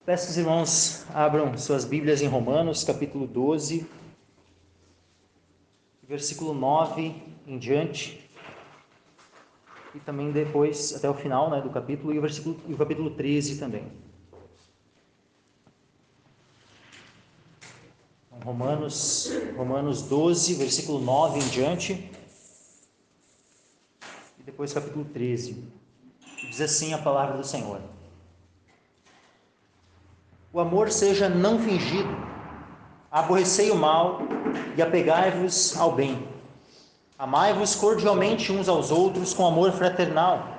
Peço que os irmãos abram suas Bíblias em Romanos, capítulo 12, versículo 9 em diante, e também depois, até o final, do capítulo, e o capítulo 13 também. Romanos 12, versículo 9 em diante, e depois capítulo 13. Diz assim a palavra do Senhor: O amor seja não fingido, aborrecei o mal e apegai-vos ao bem. Amai-vos cordialmente uns aos outros com amor fraternal,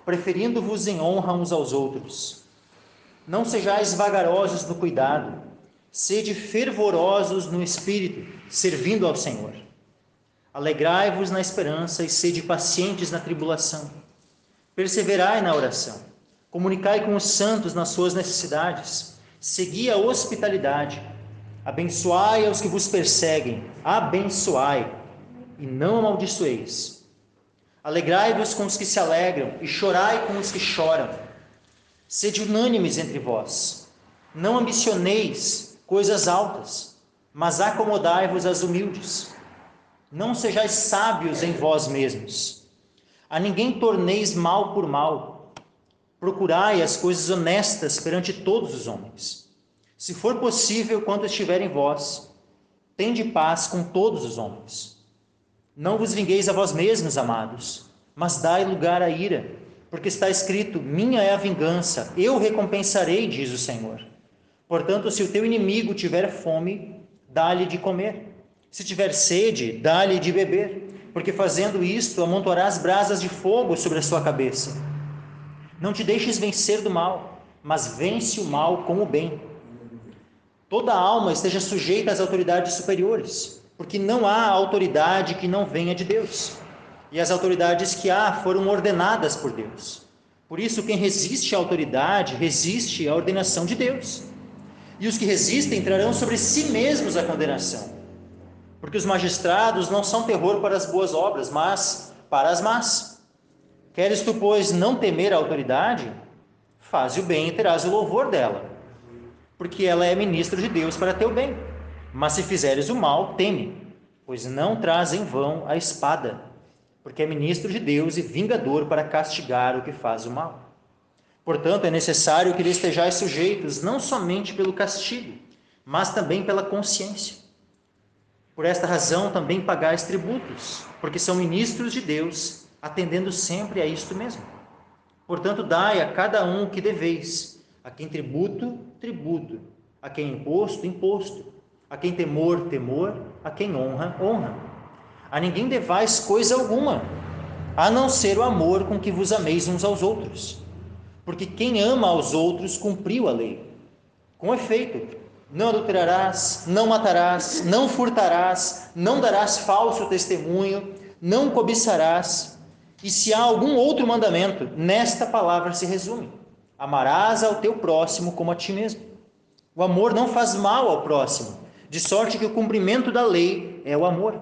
preferindo-vos em honra uns aos outros. Não sejais vagarosos no cuidado, sede fervorosos no espírito, servindo ao Senhor. Alegrai-vos na esperança e sede pacientes na tribulação. Perseverai na oração. Comunicai com os santos nas suas necessidades. Segui a hospitalidade. Abençoai aos que vos perseguem. Abençoai e não amaldiçoeis. Alegrai-vos com os que se alegram e chorai com os que choram. Sede unânimes entre vós. Não ambicioneis coisas altas, mas acomodai-vos às humildes. Não sejais sábios em vós mesmos. A ninguém torneis mal por mal. Procurai as coisas honestas perante todos os homens. Se for possível, quanto estiver em vós, tende paz com todos os homens. Não vos vingueis a vós mesmos, amados, mas dai lugar à ira, porque está escrito: minha é a vingança, eu recompensarei, diz o Senhor. Portanto, se o teu inimigo tiver fome, dá-lhe de comer. Se tiver sede, dá-lhe de beber, porque fazendo isto, amontoarás brasas de fogo sobre a sua cabeça. Não te deixes vencer do mal, mas vence o mal com o bem. Toda alma esteja sujeita às autoridades superiores, porque não há autoridade que não venha de Deus. E as autoridades que há foram ordenadas por Deus. Por isso, quem resiste à autoridade, resiste à ordenação de Deus. E os que resistem trarão sobre si mesmos a condenação. Porque os magistrados não são terror para as boas obras, mas para as más. Queres tu, pois, não temer a autoridade? Faze o bem e terás o louvor dela, porque ela é ministro de Deus para teu bem. Mas se fizeres o mal, teme, pois não traz em vão a espada, porque é ministro de Deus e vingador para castigar o que faz o mal. Portanto, é necessário que lhe estejais sujeitos, não somente pelo castigo, mas também pela consciência. Por esta razão também pagais tributos, porque são ministros de Deus, atendendo sempre a isto mesmo. Portanto, dai a cada um o que deveis: a quem tributo, tributo; a quem imposto, imposto; a quem temor, temor; a quem honra, honra. A ninguém devais coisa alguma, a não ser o amor com que vos ameis uns aos outros. Porque quem ama aos outros cumpriu a lei. Com efeito, não adulterarás, não matarás, não furtarás, não darás falso testemunho, não cobiçarás. E se há algum outro mandamento, nesta palavra se resume: amarás ao teu próximo como a ti mesmo. O amor não faz mal ao próximo, de sorte que o cumprimento da lei é o amor.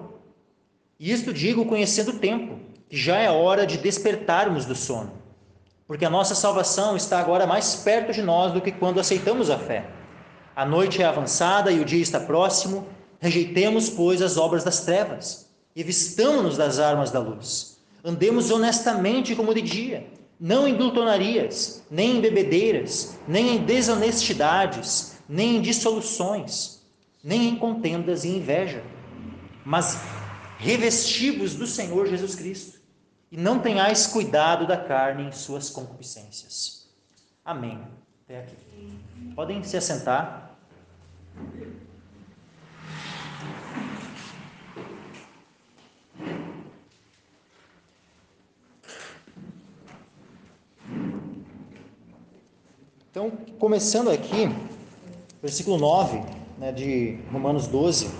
E isto digo conhecendo o tempo, que já é hora de despertarmos do sono, porque a nossa salvação está agora mais perto de nós do que quando aceitamos a fé. A noite é avançada e o dia está próximo. Rejeitemos, pois, as obras das trevas e vistamo-nos das armas da luz. Andemos honestamente como de dia, não em glutonarias, nem em bebedeiras, nem em desonestidades, nem em dissoluções, nem em contendas e inveja, mas revesti-vos do Senhor Jesus Cristo, e não tenhais cuidado da carne em suas concupiscências. Amém. Até aqui. Podem se assentar. Então, começando aqui, versículo 9, de Romanos 12,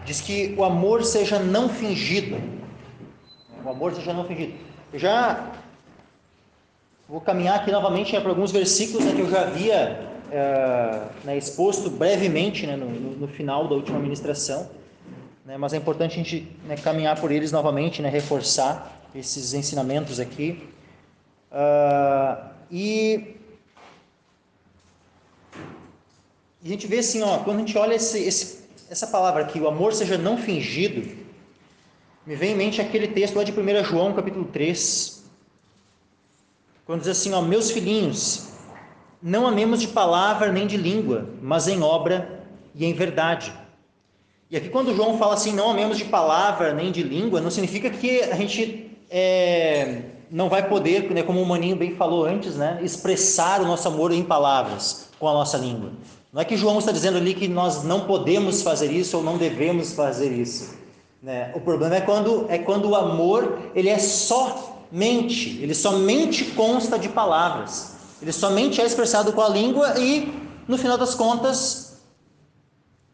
diz que o amor seja não fingido. O amor seja não fingido. Eu já vou caminhar aqui novamente para alguns versículos que eu já havia exposto brevemente no final da última ministração, mas é importante a gente caminhar por eles novamente, reforçar esses ensinamentos aqui. E E a gente vê assim, quando a gente olha essa palavra aqui, o amor seja não fingido, me vem em mente aquele texto lá de 1 João, capítulo 3, quando diz assim, meus filhinhos, não amemos de palavra nem de língua, mas em obra e em verdade. E aqui quando João fala assim, não amemos de palavra nem de língua, não significa que a gente não vai poder, né, como o Maninho bem falou antes, né, expressar o nosso amor em palavras com a nossa língua. Não é que João está dizendo ali que nós não podemos fazer isso ou não devemos fazer isso, né? O problema é quando o amor ele somente consta de palavras, ele somente é expressado com a língua e, no final das contas,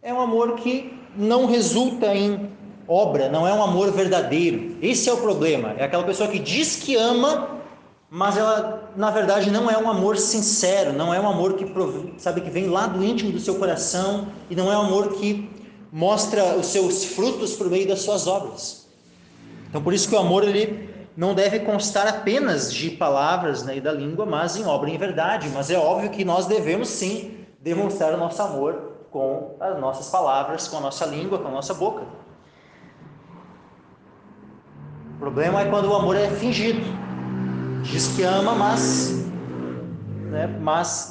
é um amor que não resulta em obra, não é um amor verdadeiro. Esse é o problema. É aquela pessoa que diz que ama, mas ela, na verdade, não é um amor sincero, não é um amor que vem lá do íntimo do seu coração, e não é um amor que mostra os seus frutos por meio das suas obras. Então, por isso que o amor ele não deve constar apenas de palavras, né, e da língua, mas em obra e em verdade. Mas é óbvio que nós devemos sim demonstrar o nosso amor com as nossas palavras, com a nossa língua, com a nossa boca. O problema é quando o amor é fingido. Diz que ama, mas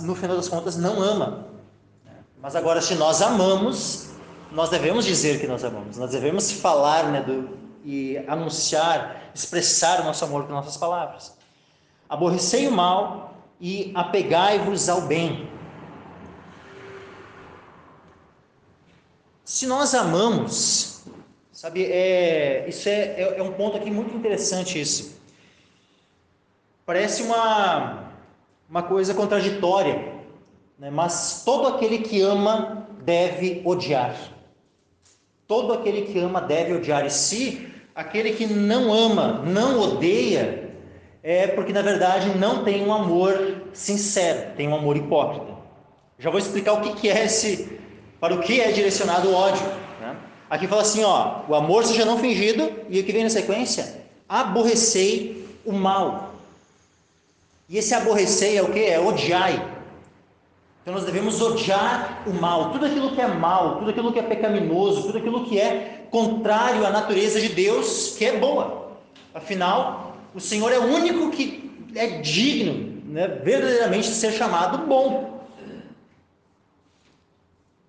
no final das contas não ama. Mas agora, se nós amamos, nós devemos dizer que nós amamos. Nós devemos falar, e anunciar, expressar o nosso amor com nossas palavras. Aborrecei o mal e apegai-vos ao bem. Se nós amamos, isso é um ponto aqui muito interessante isso. Parece uma coisa contraditória, né? Mas todo aquele que ama deve odiar. Todo aquele que ama deve odiar. E se aquele que não ama não odeia, é porque na verdade não tem um amor sincero, tem um amor hipócrita. Já vou explicar para o que é direcionado o ódio, né? Aqui fala assim, o amor seja não fingido, e o que vem na sequência? Aborrecei o mal. E esse aborrecer é o que? É odiai. Então nós devemos odiar o mal, tudo aquilo que é mal, tudo aquilo que é pecaminoso, tudo aquilo que é contrário à natureza de Deus, que é boa. Afinal, o Senhor é o único que é digno, né, verdadeiramente de ser chamado bom.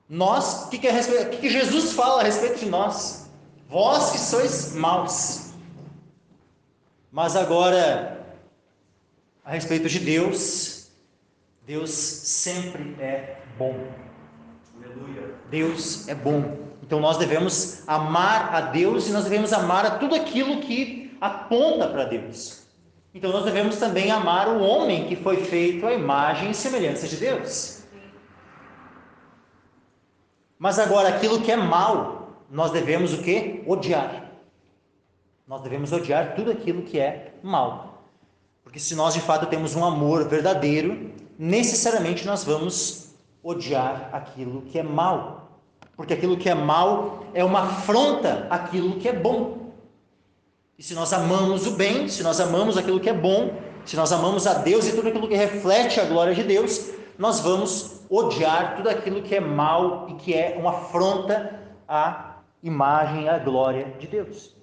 Nós, o que Jesus fala a respeito de nós? Vós que sois maus. Mas agora, a respeito de Deus, Deus sempre é bom. Aleluia. Deus é bom. Então nós devemos amar a Deus e nós devemos amar a tudo aquilo que aponta para Deus. Então nós devemos também amar o homem que foi feito à imagem e semelhança de Deus. Mas agora, aquilo que é mal, nós devemos o quê? Odiar. Nós devemos odiar tudo aquilo que é mal. Porque se nós de fato temos um amor verdadeiro, necessariamente nós vamos odiar aquilo que é mal. Porque aquilo que é mal é uma afronta àquilo que é bom. E se nós amamos o bem, se nós amamos aquilo que é bom, se nós amamos a Deus e tudo aquilo que reflete a glória de Deus, nós vamos odiar tudo aquilo que é mal e que é uma afronta à imagem e à glória de Deus.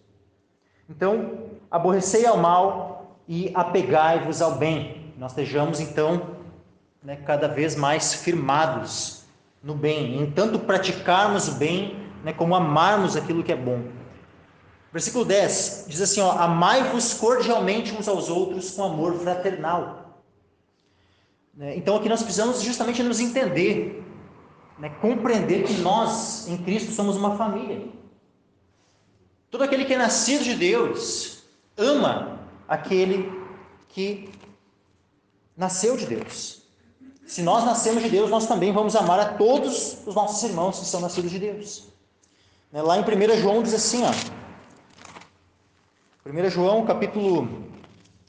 Então, aborrecei ao mal e apegai-vos ao bem. Nós estejamos, então, cada vez mais firmados no bem, em tanto praticarmos o bem, como amarmos aquilo que é bom. Versículo 10 diz assim, amai-vos cordialmente uns aos outros com amor fraternal. Então aqui nós precisamos justamente nos entender, compreender que nós em Cristo somos uma família. Todo aquele que é nascido de Deus ama aquele que nasceu de Deus. Se nós nascemos de Deus, nós também vamos amar a todos os nossos irmãos que são nascidos de Deus. Lá em 1 João diz assim, 1 João capítulo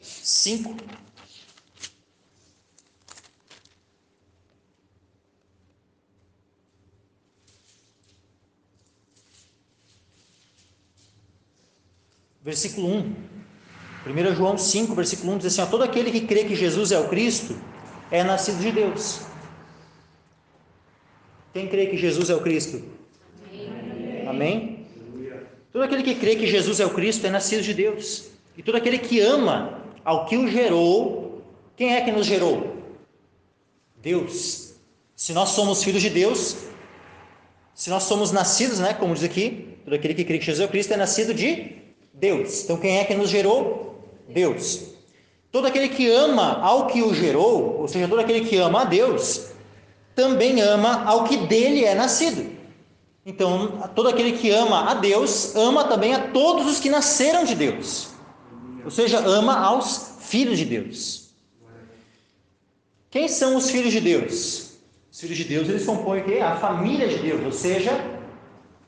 5, versículo 1. 1 João 5, versículo 1 diz assim, todo aquele que crê que Jesus é o Cristo é nascido de Deus. Quem crê que Jesus é o Cristo? Amém? Todo aquele que crê que Jesus é o Cristo é nascido de Deus. E todo aquele que ama ao que o gerou, quem é que nos gerou? Deus. Se nós somos filhos de Deus, se nós somos nascidos, né, como diz aqui, todo aquele que crê que Jesus é o Cristo é nascido de Deus. Então quem é que nos gerou? Deus. Todo aquele que ama ao que o gerou, ou seja, todo aquele que ama a Deus, também ama ao que dele é nascido. Então, todo aquele que ama a Deus, ama também a todos os que nasceram de Deus. Ou seja, ama aos filhos de Deus. Quem são os filhos de Deus? Os filhos de Deus, eles compõem o quê? A família de Deus, ou seja,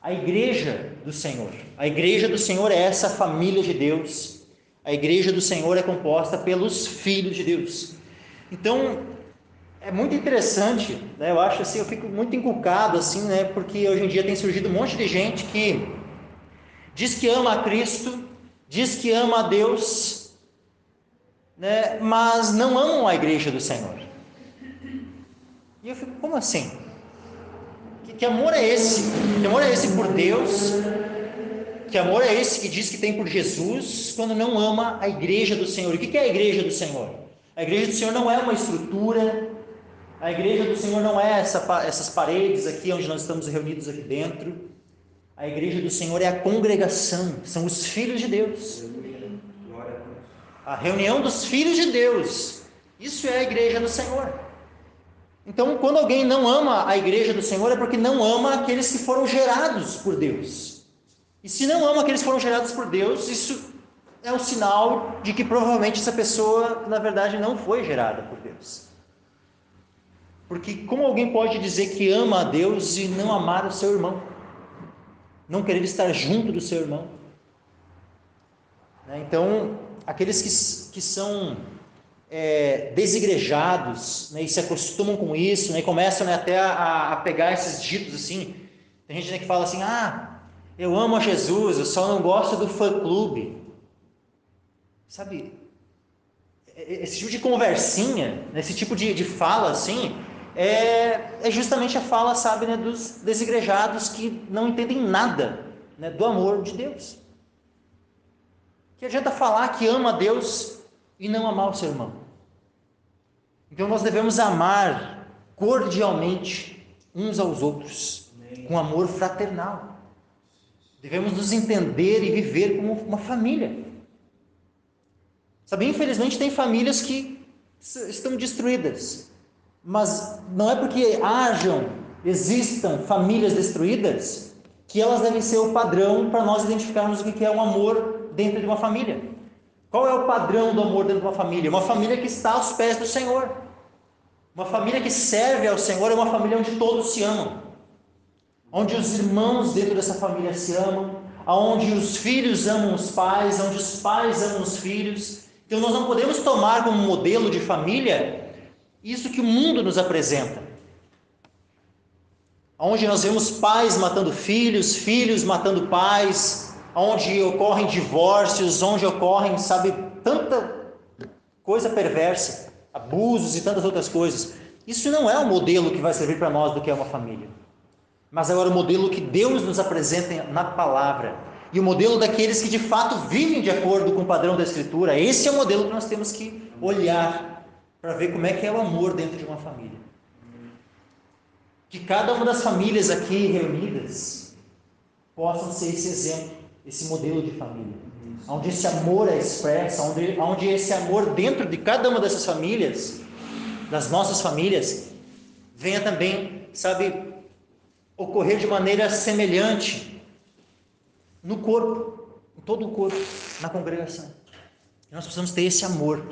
a igreja do Senhor. A igreja do Senhor é essa família de Deus. A igreja do Senhor é composta pelos filhos de Deus. Então, é muito interessante, né? Eu acho assim, eu fico muito encucado assim, né? Porque hoje em dia tem surgido um monte de gente que diz que ama a Cristo, diz que ama a Deus, né? Mas não amam a igreja do Senhor. E eu fico, como assim? Que amor é esse? Que amor é esse por Deus? Que amor é esse que diz que tem por Jesus, quando não ama a igreja do Senhor? O que é a igreja do Senhor? A igreja do Senhor não é uma estrutura. A igreja do Senhor não é essas paredes aqui onde nós estamos reunidos aqui dentro. A igreja do Senhor é a congregação, são os filhos de Deus. A reunião dos filhos de Deus. Isso é a igreja do Senhor. Então, quando alguém não ama a igreja do Senhor, é porque não ama aqueles que foram gerados por Deus. E se não ama aqueles que foram gerados por Deus, isso é um sinal de que provavelmente essa pessoa, na verdade, não foi gerada por Deus. Porque como alguém pode dizer que ama a Deus e não amar o seu irmão? Não querer estar junto do seu irmão? Então, aqueles que são desigrejados, né, e se acostumam com isso, né, e começam, né, até a pegar esses ditos assim. Tem gente, né, que fala assim: eu amo a Jesus, eu só não gosto do fã-clube. Sabe, esse tipo de conversinha, esse tipo de fala assim, é justamente a fala, sabe, né, dos desigrejados que não entendem nada, né, do amor de Deus. Que adianta falar que ama a Deus e não amar o seu irmão? Então nós devemos amar cordialmente uns aos outros, com amor fraternal. Devemos nos entender e viver como uma família. Sabe, infelizmente tem famílias que estão destruídas, mas não é porque existam famílias destruídas que elas devem ser o padrão para nós identificarmos o que é um amor dentro de uma família. Qual é o padrão do amor dentro de uma família? Uma família que está aos pés do Senhor. Uma família que serve ao Senhor é uma família onde todos se amam. Onde os irmãos dentro dessa família se amam. Onde os filhos amam os pais. Onde os pais amam os filhos. Então nós não podemos tomar como modelo de família isso que o mundo nos apresenta. Onde nós vemos pais matando filhos, filhos matando pais, onde ocorrem divórcios, onde ocorrem, sabe, tanta coisa perversa, abusos e tantas outras coisas. Isso não é o modelo que vai servir para nós do que é uma família. Mas agora o modelo que Deus nos apresenta na palavra, e o modelo daqueles que de fato vivem de acordo com o padrão da Escritura, esse é o modelo que nós temos que olhar para ver como é que é o amor dentro de uma família. Que cada uma das famílias aqui reunidas possam ser esse exemplo, esse modelo de família, onde esse amor é expresso, onde esse amor dentro de cada uma dessas famílias, das nossas famílias, venha também, sabe, ocorrer de maneira semelhante no corpo, em todo o corpo, na congregação. E nós precisamos ter esse amor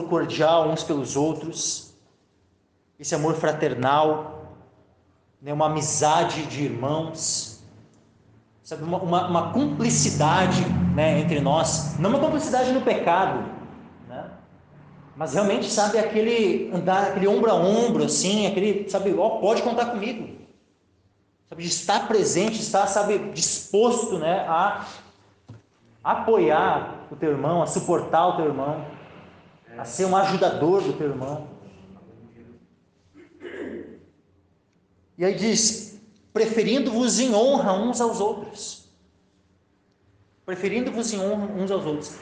cordial uns pelos outros, esse amor fraternal, né, uma amizade de irmãos, sabe, uma cumplicidade, né, entre nós, não uma cumplicidade no pecado, né, mas realmente, sabe, aquele ombro a ombro, assim, aquele, sabe, pode contar comigo, sabe, de estar presente, estar, sabe, disposto, né, a apoiar o teu irmão, a suportar o teu irmão, a ser um ajudador do teu irmão. E aí diz, preferindo-vos em honra uns aos outros. Preferindo-vos em honra uns aos outros.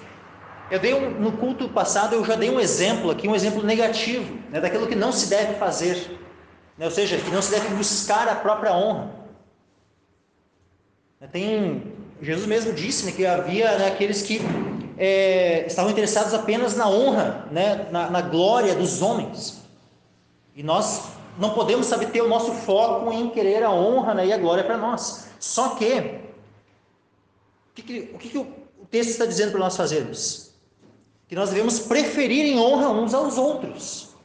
No culto passado eu já dei um exemplo aqui, um exemplo negativo, né, daquilo que não se deve fazer, né, ou seja, que não se deve buscar a própria honra. Jesus mesmo disse, né, que havia, né, aqueles que estavam interessados apenas na honra, né, na glória dos homens. E nós não podemos, ter o nosso foco em querer a honra, né, e a glória para nós. Só que, o que o texto está dizendo para nós fazermos? Que nós devemos preferir em honra uns aos outros.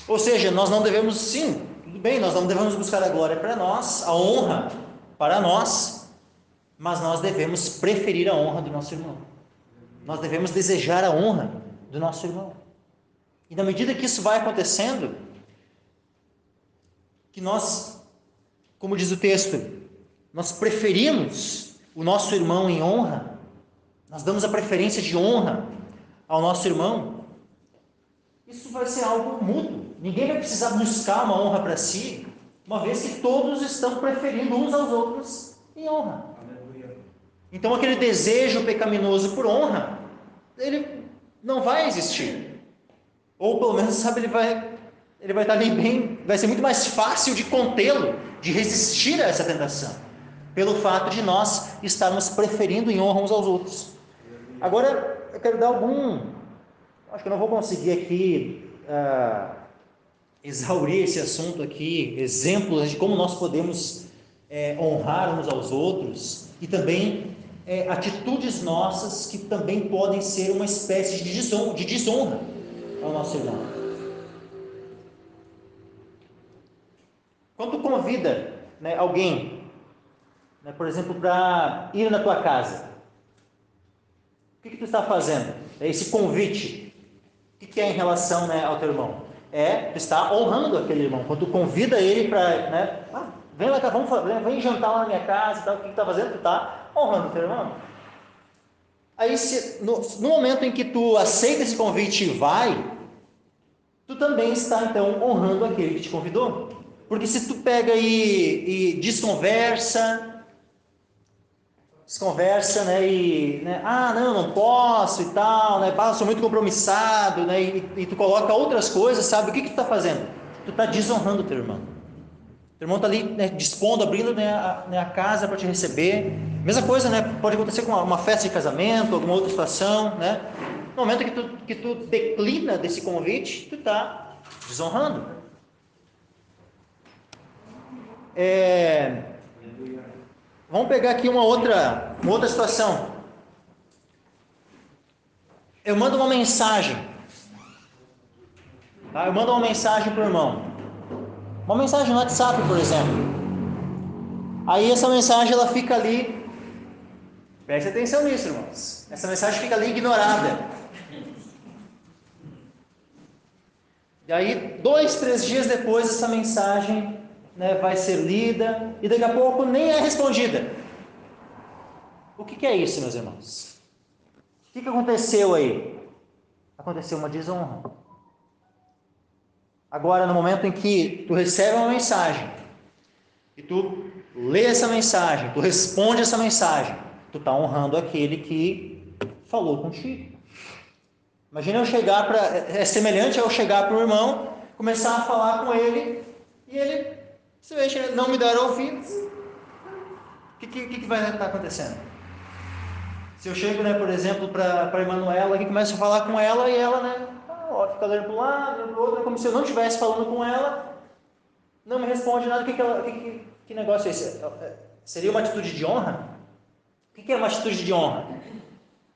Ou seja, nós não devemos, sim, tudo bem, nós não devemos buscar a glória para nós, a honra para nós, mas nós devemos preferir a honra do nosso irmão. Nós devemos desejar a honra do nosso irmão. E na medida que isso vai acontecendo, que nós, como diz o texto, nós preferimos o nosso irmão em honra, nós damos a preferência de honra ao nosso irmão, isso vai ser algo mútuo. Ninguém vai precisar buscar uma honra para si, uma vez que todos estão preferindo uns aos outros em honra. Então aquele desejo pecaminoso por honra, ele não vai existir. Ou pelo menos, ele vai estar ali bem, vai ser muito mais fácil de contê-lo, de resistir a essa tentação, pelo fato de nós estarmos preferindo em honra uns aos outros. Agora, eu quero dar acho que eu não vou conseguir aqui exaurir esse assunto aqui, exemplos de como nós podemos honrar uns aos outros, e também atitudes nossas que também podem ser uma espécie de desonra ao nosso irmão. Quando tu convida, né, alguém, né, por exemplo, para ir na tua casa, o que tu está fazendo? Esse convite, o que é em relação, né, ao teu irmão? Tu está honrando aquele irmão. Quando tu convida ele para, né, vem lá, vem jantar lá na minha casa, tal, o que tu está fazendo? Tu está honrando o teu irmão. Aí, no momento em que tu aceita esse convite e vai, tu também está, então, honrando aquele que te convidou. Porque se tu pega e desconversa, né, e, né, não posso e tal, né, sou muito compromissado, né, e tu coloca outras coisas, sabe, o que tu está fazendo? Tu está desonrando o teu irmão. Teu irmão está ali, né, dispondo, abrindo, né, a casa para te receber. Mesma coisa, né, pode acontecer com uma festa de casamento, alguma outra situação, né, no momento que tu declina desse convite, tu está desonrando. Vamos pegar aqui uma outra situação. Eu mando uma mensagem. Tá? Eu mando uma mensagem para o irmão. Uma mensagem no WhatsApp, por exemplo. Aí essa mensagem ela fica ali. Preste atenção nisso, irmãos. Essa mensagem fica ali ignorada. E aí, 2, 3 dias depois, essa mensagem, né, vai ser lida e daqui a pouco nem é respondida. O que é isso, meus irmãos? O que aconteceu aí? Aconteceu uma desonra. Agora, no momento em que tu recebe uma mensagem e tu lê essa mensagem, tu responde essa mensagem, tu está honrando aquele que falou contigo. Imagina eu chegar é semelhante a eu chegar para o irmão, começar a falar com ele e ele simplesmente não me dar ouvidos. O que vai estar acontecendo? Se eu chego, né, por exemplo, para a Emanuela e começo a falar com ela e ela, né, fica olhando para um lado, olhando para o outro, como se eu não estivesse falando com ela, não me responde nada. Que negócio é esse? Seria uma atitude de honra? O que é uma atitude de honra?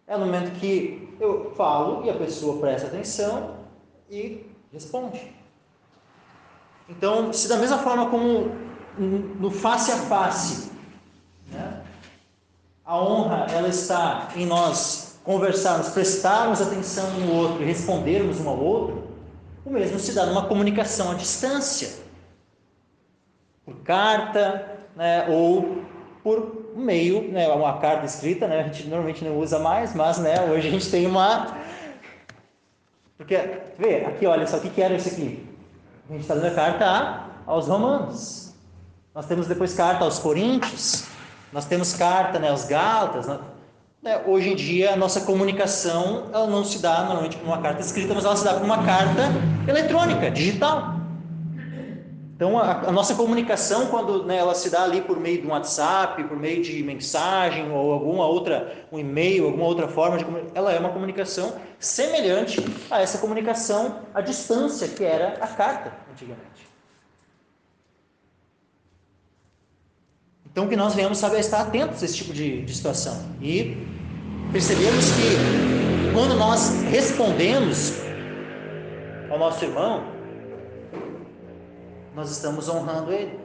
É no momento que eu falo e a pessoa presta atenção e responde. Então, se da mesma forma como no face a face, né, a honra ela está em nós conversarmos, prestarmos atenção um no outro e respondermos um ao outro, o mesmo se dá numa comunicação à distância, por carta, né, ou por meio, né, uma carta escrita, né, a gente normalmente não usa mais, mas, né, hoje a gente tem porque, vê, aqui olha só, o que era isso aqui? A gente está dando a carta aos Romanos. Nós temos depois carta aos Coríntios, nós temos carta, né, aos Gálatas, né? Hoje em dia a nossa comunicação ela não se dá normalmente por uma carta escrita, mas ela se dá por uma carta eletrônica, digital. Então a nossa comunicação, quando, né, ela se dá ali por meio de um WhatsApp, por meio de mensagem ou alguma outra, um e-mail, alguma outra forma de comunicação, ela é uma comunicação semelhante a essa comunicação à distância que era a carta antigamente. Então que nós venhamos, sabe, a estar atentos a esse tipo de situação e percebemos que quando nós respondemos ao nosso irmão, nós estamos honrando ele.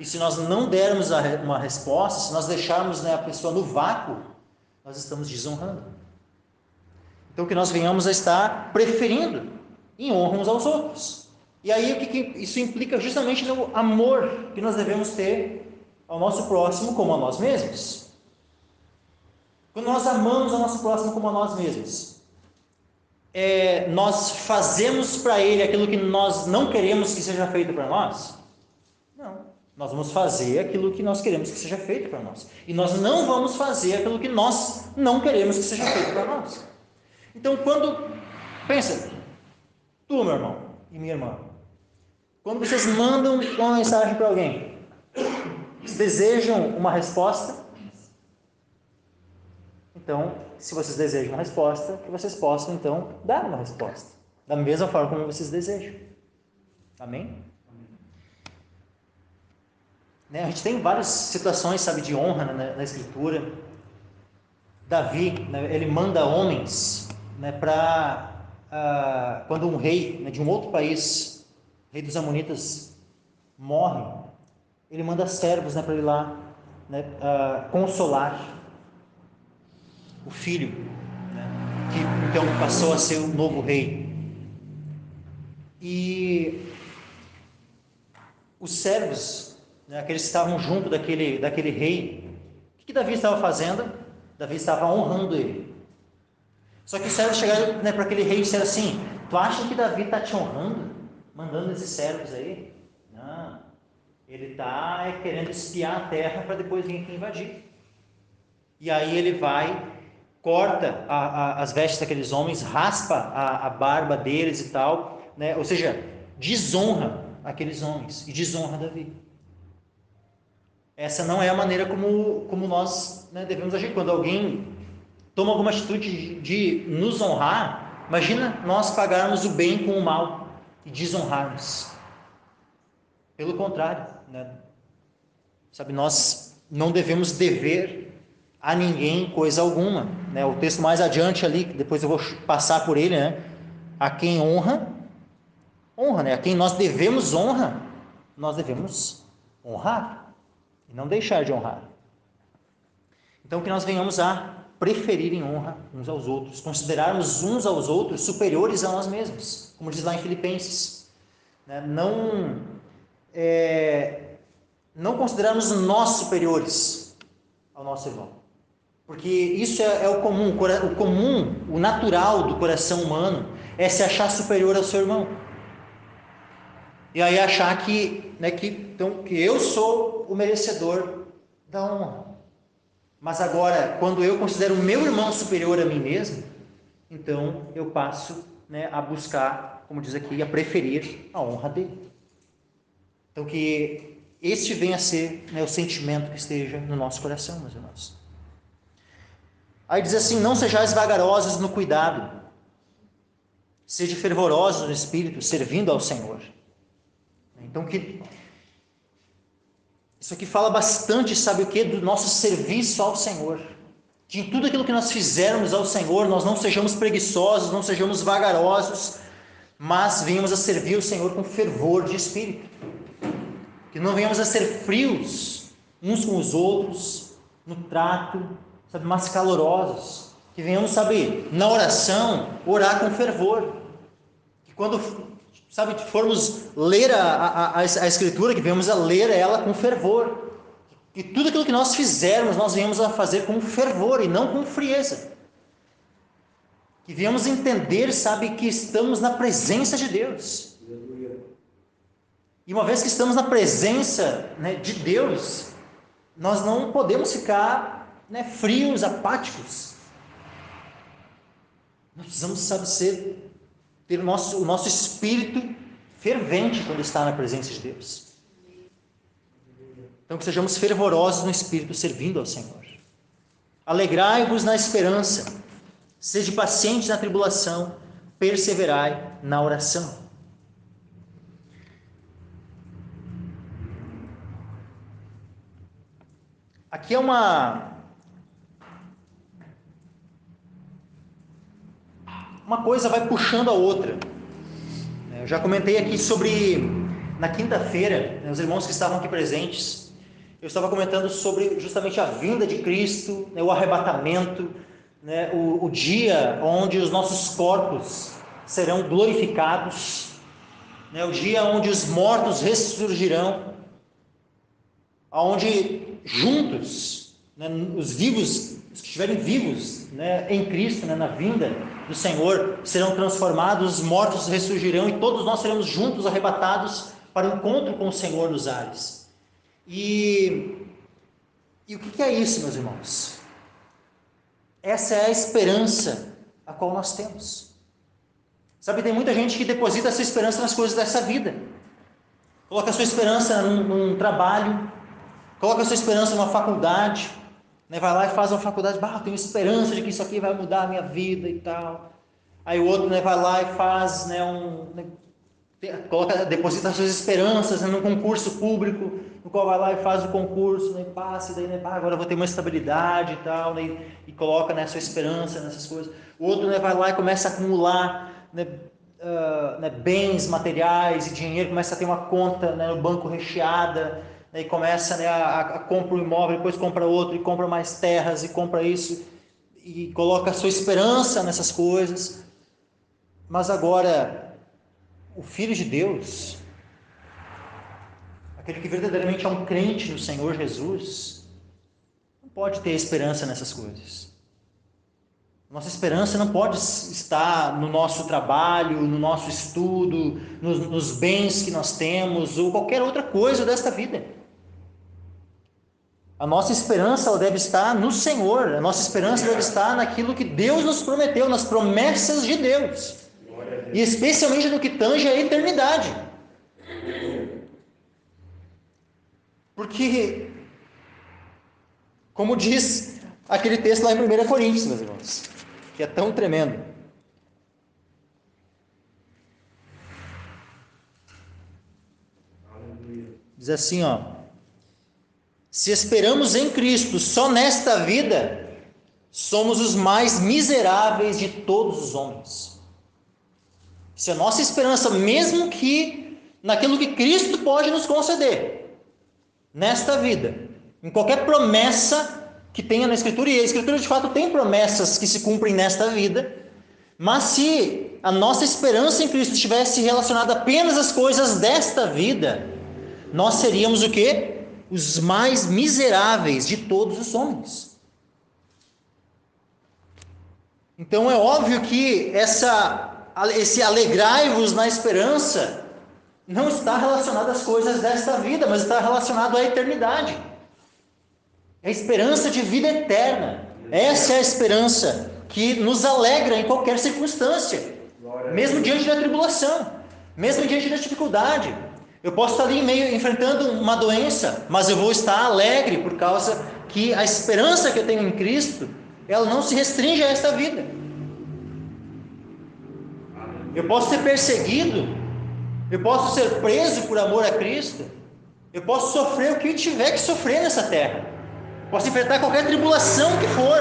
E se nós não dermos uma resposta, se nós deixarmos, né, a pessoa no vácuo, nós estamos desonrando. Então que nós venhamos a estar preferindo em honra uns aos outros. E aí o que isso implica? Justamente no amor que nós devemos ter ao nosso próximo como a nós mesmos. Quando nós amamos ao nosso próximo como a nós mesmos, nós fazemos para ele aquilo que nós não queremos que seja feito para nós? Não. Nós vamos fazer aquilo que nós queremos que seja feito para nós. E nós não vamos fazer aquilo que nós não queremos que seja feito para nós. Então, pensa, tu, meu irmão e minha irmã, quando vocês mandam uma mensagem para alguém, vocês desejam uma resposta? Então, se vocês desejam uma resposta, que vocês possam, então, dar uma resposta. Da mesma forma como vocês desejam. Amém? Né? A gente tem várias situações, sabe, de honra na Escritura. Davi, né, ele manda homens, né, para... quando um rei, né, de um outro país, rei dos Amonitas, morre, ele manda servos, né, para ir lá, né, consolar o filho, né, que então passou a ser o novo rei. E os servos, né, aqueles que estavam junto daquele rei, o que Davi estava fazendo? Davi estava honrando ele. Só que os servos chegaram, né, para aquele rei e disseram assim: tu acha que Davi está te honrando, mandando esses servos aí? Não, ele está querendo espiar a terra para depois vir aqui invadir. E aí ele vai, corta as vestes daqueles homens, raspa a barba deles e tal, né? Ou seja, desonra aqueles homens e desonra Davi. Essa não é a maneira como nós, né, devemos agir. Quando alguém toma alguma atitude de nos honrar, imagina nós pagarmos o bem com o mal e desonrarmos. Pelo contrário, né? Sabe, nós não devemos dever a ninguém coisa alguma, né? O texto mais adiante ali, depois eu vou passar por ele, né? A quem honra, né? A quem nós devemos honra, nós devemos honrar e não deixar de honrar. Então que nós venhamos a preferir em honra uns aos outros, considerarmos uns aos outros superiores a nós mesmos, como diz lá em Filipenses, né? Não considerarmos nós superiores ao nosso irmão. Porque isso é o comum, o natural do coração humano é se achar superior ao seu irmão. E aí achar que eu sou o merecedor da honra. Mas agora, quando eu considero o meu irmão superior a mim mesmo, então eu passo, né, a buscar, como diz aqui, a preferir a honra dele. Então que este venha a ser, né, o sentimento que esteja no nosso coração, meus irmãos. Aí diz assim: não sejais vagarosos no cuidado, sede fervorosos no espírito, servindo ao Senhor. Então que isso aqui fala bastante, sabe o que? Do nosso serviço ao Senhor. Que em tudo aquilo que nós fizermos ao Senhor, nós não sejamos preguiçosos, não sejamos vagarosos, mas venhamos a servir o Senhor com fervor de espírito. Que não venhamos a ser frios uns com os outros, no trato, sabe, mas calorosos. Que venhamos, sabe, na oração, orar com fervor. Que quando, sabe, formos ler a Escritura, que venhamos a ler ela com fervor. Que tudo aquilo que nós fizermos, nós venhamos a fazer com fervor e não com frieza. Que venhamos entender, sabe, que estamos na presença de Deus. E uma vez que estamos na presença, né, de Deus, nós não podemos ficar, né, frios, apáticos. Nós precisamos, sabe, ter o nosso espírito fervente quando está na presença de Deus. Então, que sejamos fervorosos no espírito, servindo ao Senhor. Alegrai-vos na esperança, sede pacientes na tribulação, perseverai na oração. Aqui é uma coisa vai puxando a outra. Eu já comentei aqui sobre, na quinta-feira, os irmãos que estavam aqui presentes, eu estava comentando sobre justamente a vinda de Cristo, o arrebatamento, o dia onde os nossos corpos serão glorificados, o dia onde os mortos ressurgirão, onde juntos, os vivos, os que estiverem vivos, em Cristo, na vinda do Senhor, serão transformados, os mortos ressurgirão e todos nós seremos juntos arrebatados para o encontro com o Senhor nos ares. E o que é isso, meus irmãos? Essa é a esperança a qual nós temos. Sabe, tem muita gente que deposita a sua esperança nas coisas dessa vida. Coloca a sua esperança num trabalho, coloca a sua esperança numa faculdade, vai lá e faz uma faculdade, eu tenho esperança de que isso aqui vai mudar a minha vida e tal. Aí o outro, vai lá e faz, deposita as suas esperanças num concurso público, no qual vai lá e faz o concurso, passa, e daí, agora eu vou ter uma estabilidade e tal, e coloca, a sua esperança nessas coisas. O outro, vai lá e começa a acumular, bens materiais e dinheiro, começa a ter uma conta, no banco recheada, e começa, a compra um imóvel, depois compra outro, e compra mais terras, e compra isso, e coloca a sua esperança nessas coisas. Mas agora, o Filho de Deus, aquele que verdadeiramente é um crente no Senhor Jesus, não pode ter esperança nessas coisas. Nossa esperança não pode estar no nosso trabalho, no nosso estudo, nos bens que nós temos, ou qualquer outra coisa desta vida. A nossa esperança deve estar no Senhor, a nossa esperança deve estar naquilo que Deus nos prometeu, nas promessas de Deus, e especialmente no que tange a eternidade. Porque, como diz aquele texto lá em 1 Coríntios, meus irmãos, que é tão tremendo. Diz assim, se esperamos em Cristo só nesta vida, somos os mais miseráveis de todos os homens. Se a nossa esperança, mesmo que naquilo que Cristo pode nos conceder, nesta vida, em qualquer promessa que tenha na Escritura, e a Escritura de fato tem promessas que se cumprem nesta vida, mas se a nossa esperança em Cristo estivesse relacionada apenas às coisas desta vida, nós seríamos o quê? Os mais miseráveis de todos os homens. Então é óbvio que esse alegrai-vos na esperança não está relacionado às coisas desta vida, mas está relacionado à eternidade. É a esperança de vida eterna. Essa é a esperança que nos alegra em qualquer circunstância, mesmo diante da tribulação, mesmo diante da dificuldade. Eu posso estar ali enfrentando uma doença, mas eu vou estar alegre por causa que a esperança que eu tenho em Cristo, ela não se restringe a esta vida. Eu posso ser perseguido, eu posso ser preso por amor a Cristo, eu posso sofrer o que eu tiver que sofrer nessa terra, posso enfrentar qualquer tribulação que for,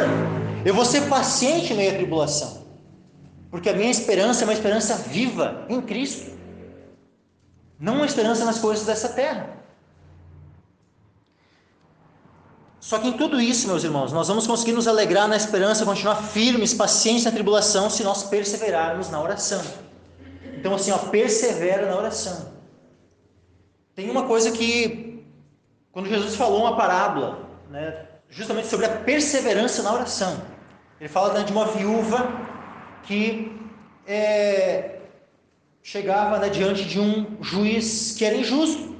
eu vou ser paciente em meio à tribulação, porque a minha esperança é uma esperança viva em Cristo, não uma esperança nas coisas dessa terra. Só que em tudo isso, meus irmãos, nós vamos conseguir nos alegrar na esperança, continuar firmes, pacientes na tribulação, se nós perseverarmos na oração. Então assim, persevera na oração. Tem uma coisa que, quando Jesus falou uma parábola, justamente sobre a perseverança na oração, ele fala de uma viúva que chegava, né, diante de um juiz que era injusto.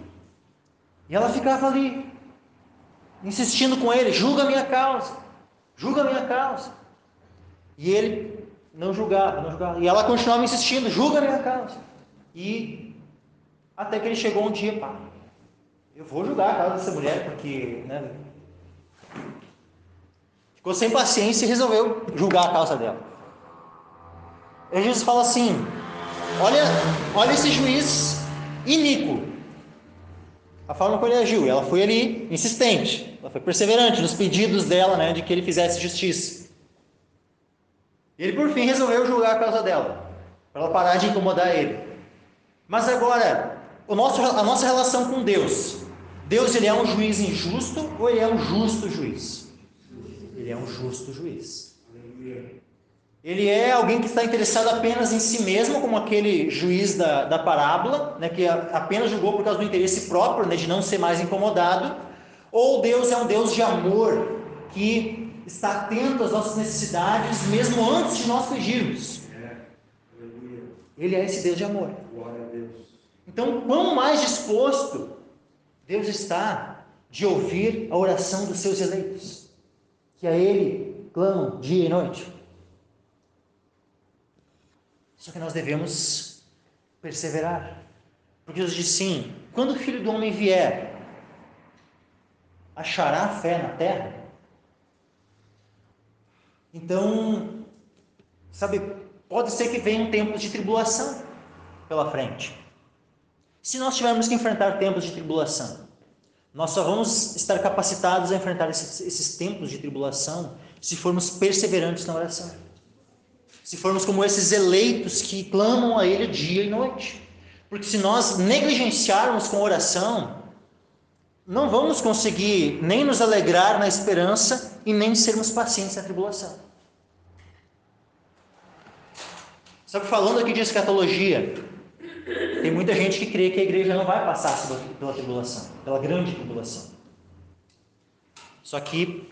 E ela ficava ali, insistindo com ele: julga a minha causa, julga a minha causa. E ele não julgava, não julgava. E ela continuava insistindo: julga a minha causa. E até que ele chegou um dia: pá, eu vou julgar a causa dessa mulher, porque, né, ficou sem paciência e resolveu julgar a causa dela. E Jesus fala assim: olha esse juiz iníquo, a forma como ele agiu. Ela foi ali insistente, ela foi perseverante nos pedidos dela, né, de que ele fizesse justiça. E ele por fim resolveu julgar a causa dela, para ela parar de incomodar ele. Mas agora, a nossa relação com Deus, ele é um juiz injusto ou ele é um justo juiz? Ele é um justo juiz. Ele é alguém que está interessado apenas em si mesmo, como aquele juiz da parábola, né, que apenas julgou por causa do interesse próprio, né, de não ser mais incomodado. Ou Deus é um Deus de amor, que está atento às nossas necessidades, mesmo antes de nós pedirmos. Ele é esse Deus de amor. Então, quão mais disposto Deus está de ouvir a oração dos seus eleitos, que a Ele clamam dia e noite. Só que nós devemos perseverar. Porque Deus diz sim: quando o Filho do Homem vier, achará fé na terra? Então, sabe, pode ser que venham tempos de tribulação pela frente. Se nós tivermos que enfrentar tempos de tribulação, nós só vamos estar capacitados a enfrentar esses tempos de tribulação se formos perseverantes na oração. Se formos como esses eleitos que clamam a Ele dia e noite. Porque se nós negligenciarmos com a oração, não vamos conseguir nem nos alegrar na esperança e nem sermos pacientes na tribulação. Sabe, falando aqui de escatologia, tem muita gente que crê que a igreja não vai passar pela tribulação, pela grande tribulação. Só que,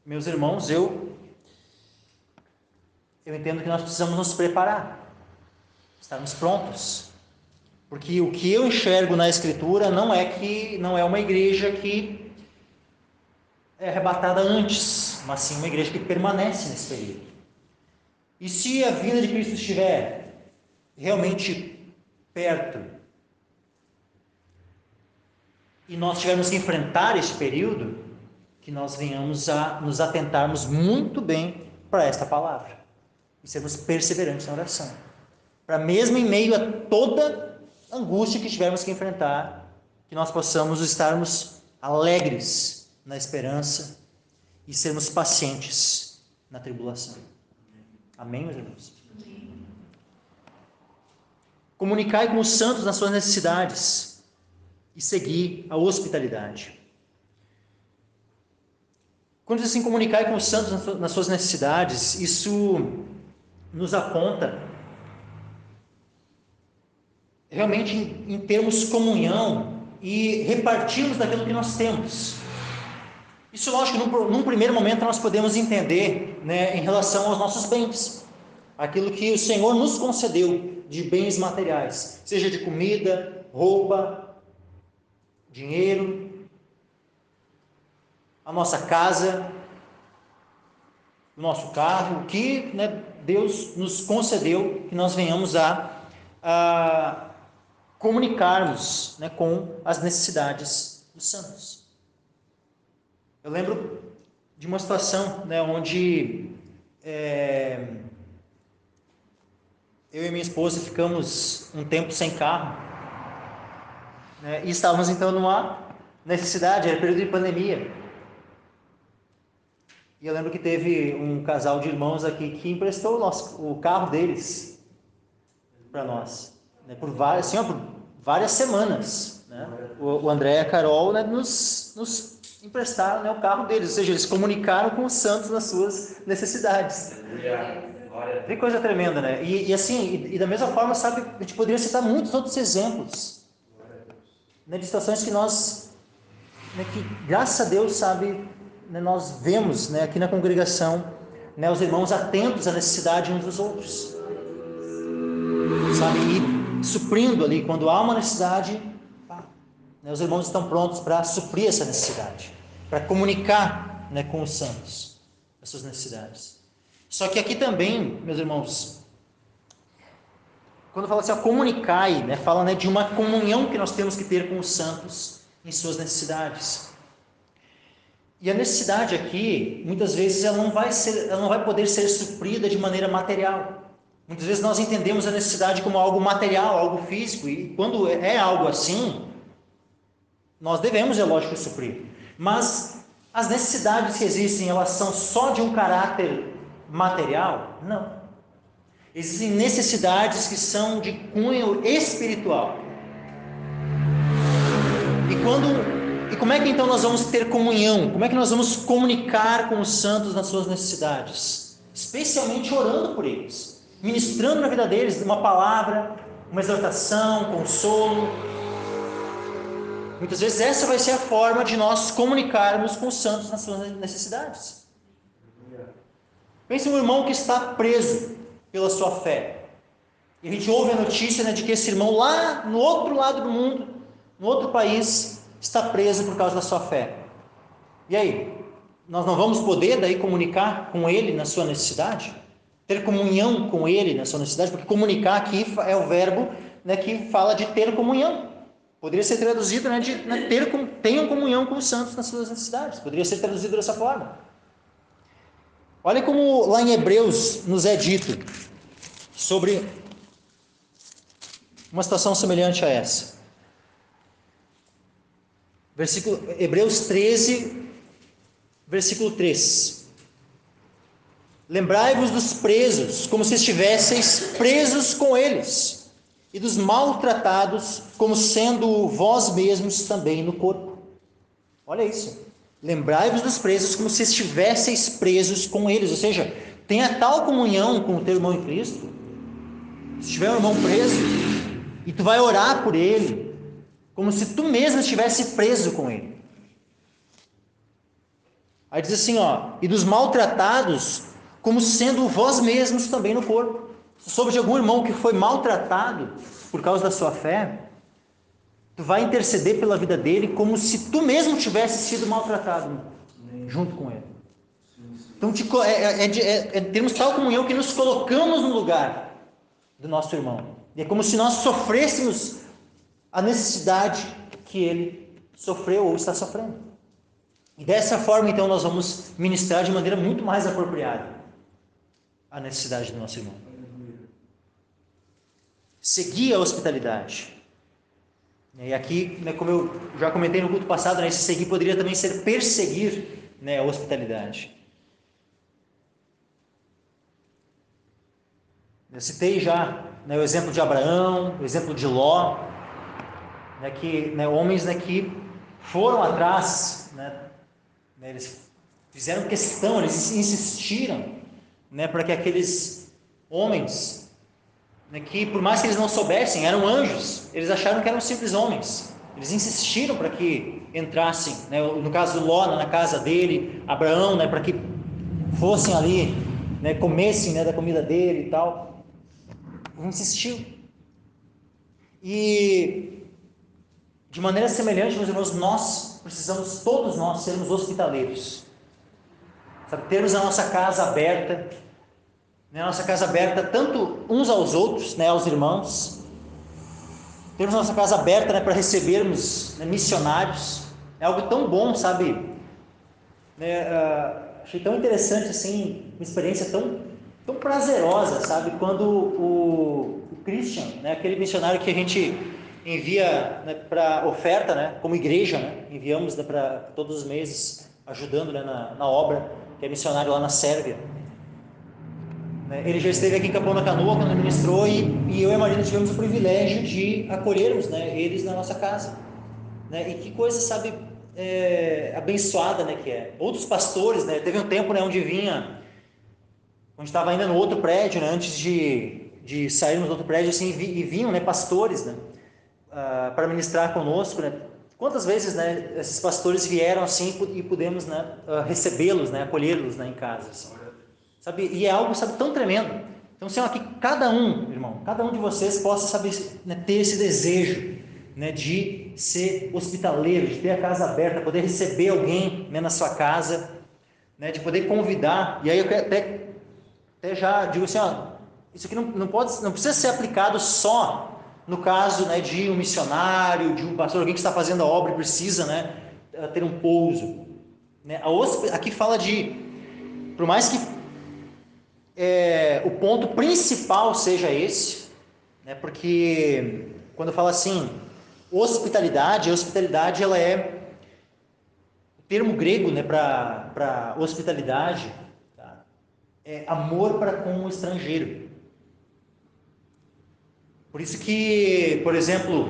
meus irmãos, eu entendo que nós precisamos nos preparar, estarmos prontos. Porque o que eu enxergo na Escritura não é uma igreja que é arrebatada antes, mas sim uma igreja que permanece nesse período. E se a vinda de Cristo estiver realmente perto, e nós tivermos que enfrentar esse período, que nós venhamos a nos atentarmos muito bem para esta palavra, e sermos perseverantes na oração, para mesmo em meio a toda angústia que tivermos que enfrentar, que nós possamos estarmos alegres na esperança e sermos pacientes na tribulação. Amém, meus irmãos? Comunicai com os santos nas suas necessidades e seguir a hospitalidade. Quando diz assim, comunicai com os santos nas suas necessidades, isso nos aponta realmente em termos comunhão e repartirmos daquilo que nós temos. Isso, lógico, num primeiro momento nós podemos entender, né, em relação aos nossos bens, aquilo que o Senhor nos concedeu de bens materiais, seja de comida, roupa, dinheiro, a nossa casa, o nosso carro, o que, né, Deus nos concedeu, que nós venhamos a comunicarmos, né, com as necessidades dos santos. Eu lembro de uma situação, né, onde eu e minha esposa ficamos um tempo sem carro, né, e estávamos então numa necessidade, era período de pandemia. E eu lembro que teve um casal de irmãos aqui que emprestou o carro deles para nós, né, por várias semanas, né? O André e a Carol, né, nos emprestaram, né, o carro deles, ou seja, eles comunicaram com os santos nas suas necessidades. Que coisa tremenda, né? E assim, da mesma forma, sabe, a gente poderia citar muitos outros exemplos, né, de situações que nós, né, que graças a Deus, sabe, né, nós vemos, né, aqui na congregação, né, os irmãos atentos à necessidade uns dos outros. sabe, e suprindo ali, quando há uma necessidade, né, os irmãos estão prontos para suprir essa necessidade, para comunicar, né, com os santos as suas necessidades. Só que aqui também, meus irmãos, quando fala assim, comunicai, né, fala, né, de uma comunhão que nós temos que ter com os santos em suas necessidades. E a necessidade aqui, muitas vezes, ela não vai poder ser suprida de maneira material. Muitas vezes nós entendemos a necessidade como algo material, algo físico, e quando é algo assim, nós devemos, é lógico, suprir. Mas as necessidades que existem, elas são só de um caráter material? Não. Existem necessidades que são de cunho espiritual. E como é que então nós vamos ter comunhão? Como é que nós vamos comunicar com os santos nas suas necessidades? Especialmente orando por eles, ministrando na vida deles uma palavra, uma exortação, consolo. Muitas vezes essa vai ser a forma de nós comunicarmos com os santos nas suas necessidades. Pense um irmão que está preso pela sua fé. E a gente ouve a notícia, né, de que esse irmão lá no outro lado do mundo, no outro país, está preso por causa da sua fé. E aí? Nós não vamos poder daí comunicar com ele na sua necessidade? Ter comunhão com ele na sua necessidade? Porque comunicar aqui é o verbo, né, que fala de ter comunhão. Poderia ser traduzido, né, de tenham comunhão com os santos nas suas necessidades. Poderia ser traduzido dessa forma. Olha como lá em Hebreus nos é dito sobre uma situação semelhante a essa. Hebreus 13, versículo 3. Lembrai-vos dos presos, como se estivesseis presos com eles, e dos maltratados, como sendo vós mesmos também no corpo. Olha isso. Lembrai-vos dos presos, como se estivesseis presos com eles. Ou seja, tenha tal comunhão com o teu irmão em Cristo. Se tiver um irmão preso, e tu vai orar por ele, como se tu mesmo estivesse preso com ele. Aí diz assim, e dos maltratados, como sendo vós mesmos também no corpo. Se soube de algum irmão que foi maltratado por causa da sua fé, tu vai interceder pela vida dele como se tu mesmo tivesse sido maltratado junto com ele. Então temos tal comunhão que nos colocamos no lugar do nosso irmão. E é como se nós sofrêssemos a necessidade que ele sofreu ou está sofrendo. E dessa forma, então, nós vamos ministrar de maneira muito mais apropriada a necessidade do nosso irmão. Seguir a hospitalidade. E aqui, né, como eu já comentei no culto passado, né, esse seguir poderia também ser perseguir, né, a hospitalidade. Eu citei já, né, o exemplo de Abraão, o exemplo de Ló, né, que, né, homens, né, que foram atrás, né, eles fizeram questão, eles insistiram, né, para que aqueles homens, né, que por mais que eles não soubessem, eram anjos, eles acharam que eram simples homens, eles insistiram para que entrassem, né, no caso do Ló, na casa dele, Abraão, né, para que fossem ali, né, comessem, né, da comida dele e tal. Insistiu. E de maneira semelhante, meus irmãos, nós precisamos, todos nós, sermos hospitaleiros, sabe? Termos a nossa casa aberta, né? A nossa casa aberta tanto uns aos outros, né, aos irmãos, termos a nossa casa aberta, né, para recebermos, né, missionários. É algo tão bom, sabe? Achei tão interessante, assim, uma experiência tão prazerosa, sabe? Quando o Christian, né, aquele missionário que a gente envia, né, para oferta, né, como igreja, né, enviamos, né, para todos os meses, ajudando, né, na obra, que é missionário lá na Sérvia. Ele já esteve aqui em Capão da Canoa quando ministrou, e eu e a Marina tivemos o privilégio de acolhermos, né, eles na nossa casa. Né, e que coisa, sabe, abençoada, né, que é. Outros pastores, né, teve um tempo, né, onde estava ainda no outro prédio, né, antes de sairmos do outro prédio, assim, e vinham, né, pastores, né, para ministrar conosco, né. Quantas vezes, né, esses pastores vieram assim e pudemos, né, recebê-los, né, acolhê-los, né, em casa, assim. Sabe? E é algo, sabe, tão tremendo. Então, Senhor, que cada um, irmão, cada um de vocês possa saber, né, ter esse desejo, né, de ser hospitaleiro, de ter a casa aberta, poder receber alguém, né, na sua casa, né, de poder convidar. E aí eu até já digo assim, ó, isso aqui não precisa ser aplicado só no caso, né, de um missionário, de um pastor, alguém que está fazendo a obra e precisa, né, ter um pouso. Né? Aqui fala por mais que o ponto principal seja esse, né, porque quando fala assim, hospitalidade ela é o termo grego, né, para hospitalidade, tá? É amor para com o estrangeiro. Por isso que, por exemplo,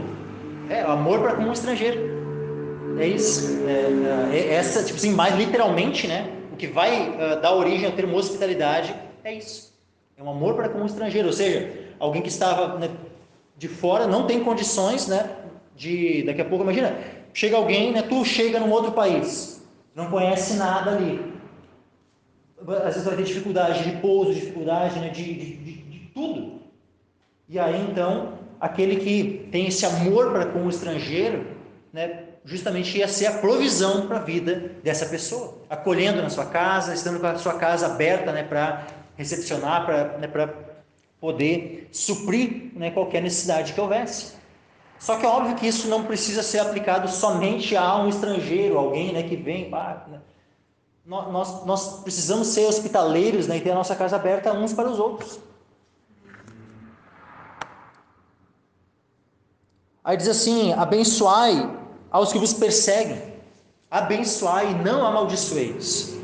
amor para com o estrangeiro. É isso. Essa, tipo assim, mais literalmente, né? O que vai dar origem ao termo hospitalidade é isso. É um amor para com o estrangeiro. Ou seja, alguém que estava, né, de fora, não tem condições, né? Daqui a pouco, imagina, chega alguém, né? Tu chega num outro país, não conhece nada ali. Às vezes vai ter dificuldade de pouso, dificuldade, né, de tudo. E aí, então, aquele que tem esse amor para com o estrangeiro, né, justamente ia ser a provisão para a vida dessa pessoa, acolhendo na sua casa, estando com a sua casa aberta, né, para recepcionar, para poder suprir, né, qualquer necessidade que houvesse. Só que é óbvio que isso não precisa ser aplicado somente a um estrangeiro, alguém, né, que vem, né. Nós precisamos ser hospitaleiros, né, e ter a nossa casa aberta uns para os outros. Aí diz assim, abençoai aos que vos perseguem, abençoai e não amaldiçoeis.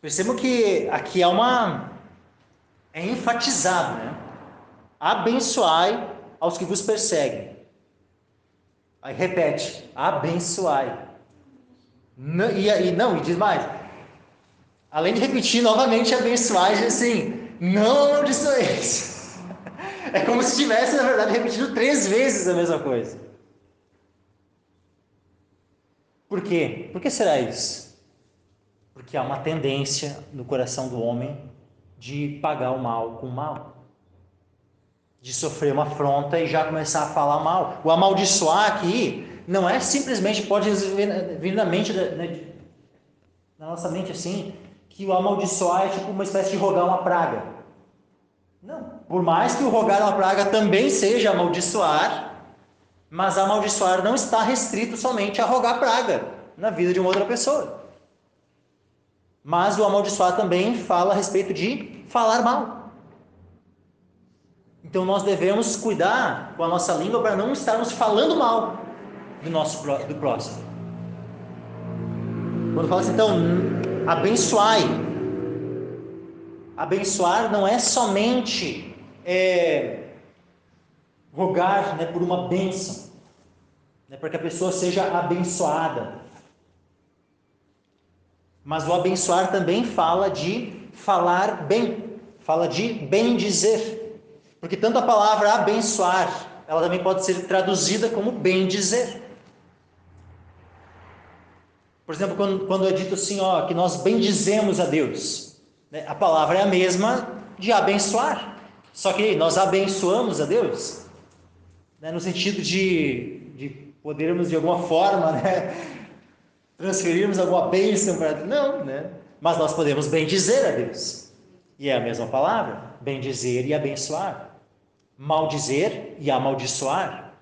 Percebam que aqui é enfatizado, né? Abençoai aos que vos perseguem. Aí repete, abençoai. E diz mais, além de repetir novamente abençoai, diz assim, não amaldiçoeis. É como se estivesse, na verdade, repetindo 3 vezes a mesma coisa. Por quê? Por que será isso? Porque há uma tendência no coração do homem de pagar o mal com o mal. De sofrer uma afronta e já começar a falar mal. O amaldiçoar aqui não é simplesmente, pode vir na mente, na nossa mente assim, que o amaldiçoar é tipo uma espécie de rogar uma praga. Não, por mais que o rogar uma praga também seja amaldiçoar, mas amaldiçoar não está restrito somente a rogar praga na vida de uma outra pessoa. Mas o amaldiçoar também fala a respeito de falar mal. Então nós devemos cuidar com a nossa língua para não estarmos falando mal do próximo. Quando fala assim, então, abençoai. Abençoar não é somente rogar, né, por uma bênção, né, para que a pessoa seja abençoada. Mas o abençoar também fala de falar bem, fala de bem dizer. Porque tanto a palavra abençoar, ela também pode ser traduzida como bem dizer. Por exemplo, quando é dito assim, ó, que nós bendizemos a Deus, né, a palavra é a mesma de abençoar. Só que nós abençoamos a Deus, né, no sentido de podermos de alguma forma, né, transferirmos alguma bênção para Deus. Não, né? Mas nós podemos bendizer a Deus. E é a mesma palavra, bendizer e abençoar. Maldizer e amaldiçoar.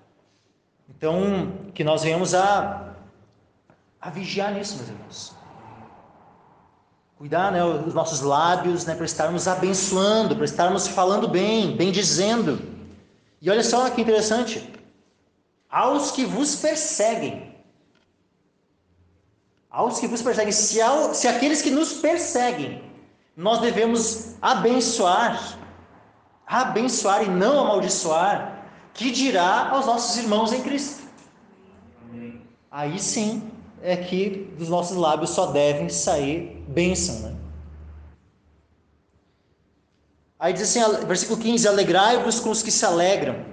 Então, que nós venhamos a vigiar nisso, meus irmãos. Cuidar, né, os nossos lábios, né, para estarmos abençoando, para estarmos falando bem, bendizendo. E olha só que interessante. Aos que vos perseguem. Aos que vos perseguem. Se aqueles que nos perseguem, nós devemos abençoar e não amaldiçoar, que dirá aos nossos irmãos em Cristo. Amém. Aí sim é que dos nossos lábios só devem sair bênção, né? Aí diz assim, versículo 15, alegrai-vos com os que se alegram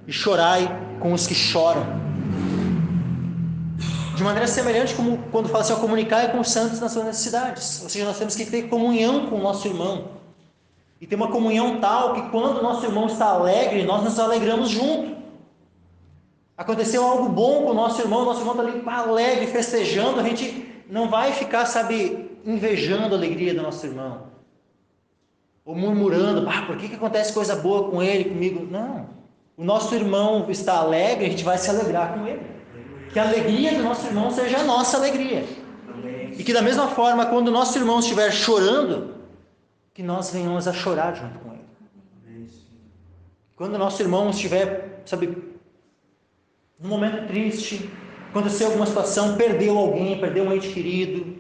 e chorai com os que choram. De maneira semelhante como quando fala assim, comunicar com os santos nas suas necessidades. Ou seja, nós temos que ter comunhão com o nosso irmão. E ter uma comunhão tal que quando o nosso irmão está alegre, nós nos alegramos junto. Aconteceu algo bom com o nosso irmão está ali alegre, festejando, a gente não vai ficar, invejando a alegria do nosso irmão. Ou murmurando, por que acontece coisa boa com ele, comigo? Não. O nosso irmão está alegre, a gente vai se alegrar com ele. Que a alegria do nosso irmão seja a nossa alegria. E que da mesma forma, quando o nosso irmão estiver chorando, que nós venhamos a chorar junto com ele. Quando o nosso irmão estiver, num momento triste, aconteceu alguma situação, perdeu alguém, perdeu um ente querido,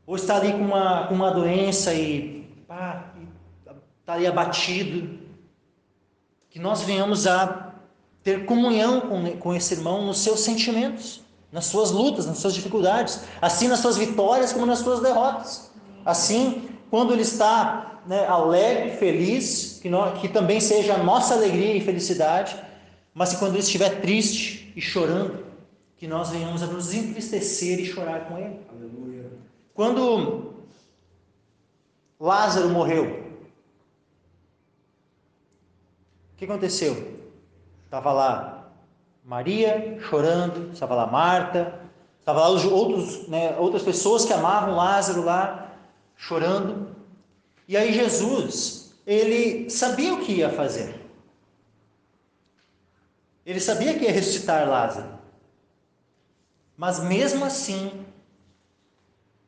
ou está ali com uma doença e está ali abatido, que nós venhamos a ter comunhão com esse irmão nos seus sentimentos, nas suas lutas, nas suas dificuldades, assim nas suas vitórias como nas suas derrotas. Assim, quando ele está alegre, feliz, que também seja a nossa alegria e felicidade, mas que quando ele estiver triste e chorando, que nós venhamos a nos entristecer e chorar com ele. Aleluia. Quando Lázaro morreu, o que aconteceu? Estava lá Maria chorando, estava lá Marta, estava lá outras pessoas que amavam Lázaro lá, chorando. E aí Jesus, ele sabia o que ia fazer. Ele sabia que ia ressuscitar Lázaro. Mas mesmo assim,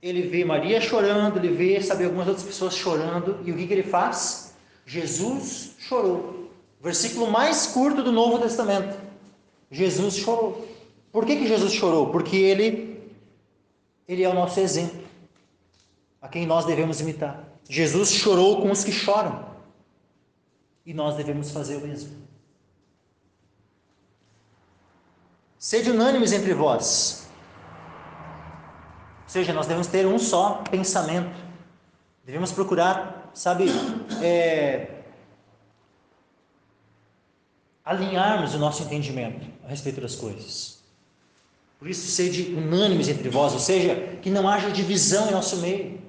ele vê Maria chorando, ele vê, algumas outras pessoas chorando, e o que ele faz? Jesus chorou. Versículo mais curto do Novo Testamento. Jesus chorou. Por que Jesus chorou? Porque ele é o nosso exemplo, a quem nós devemos imitar. Jesus chorou com os que choram, e nós devemos fazer o mesmo. Sede unânimes entre vós. Ou seja, nós devemos ter um só pensamento. Devemos procurar, alinharmos o nosso entendimento a respeito das coisas. Por isso, sede unânimes entre vós, ou seja, que não haja divisão em nosso meio.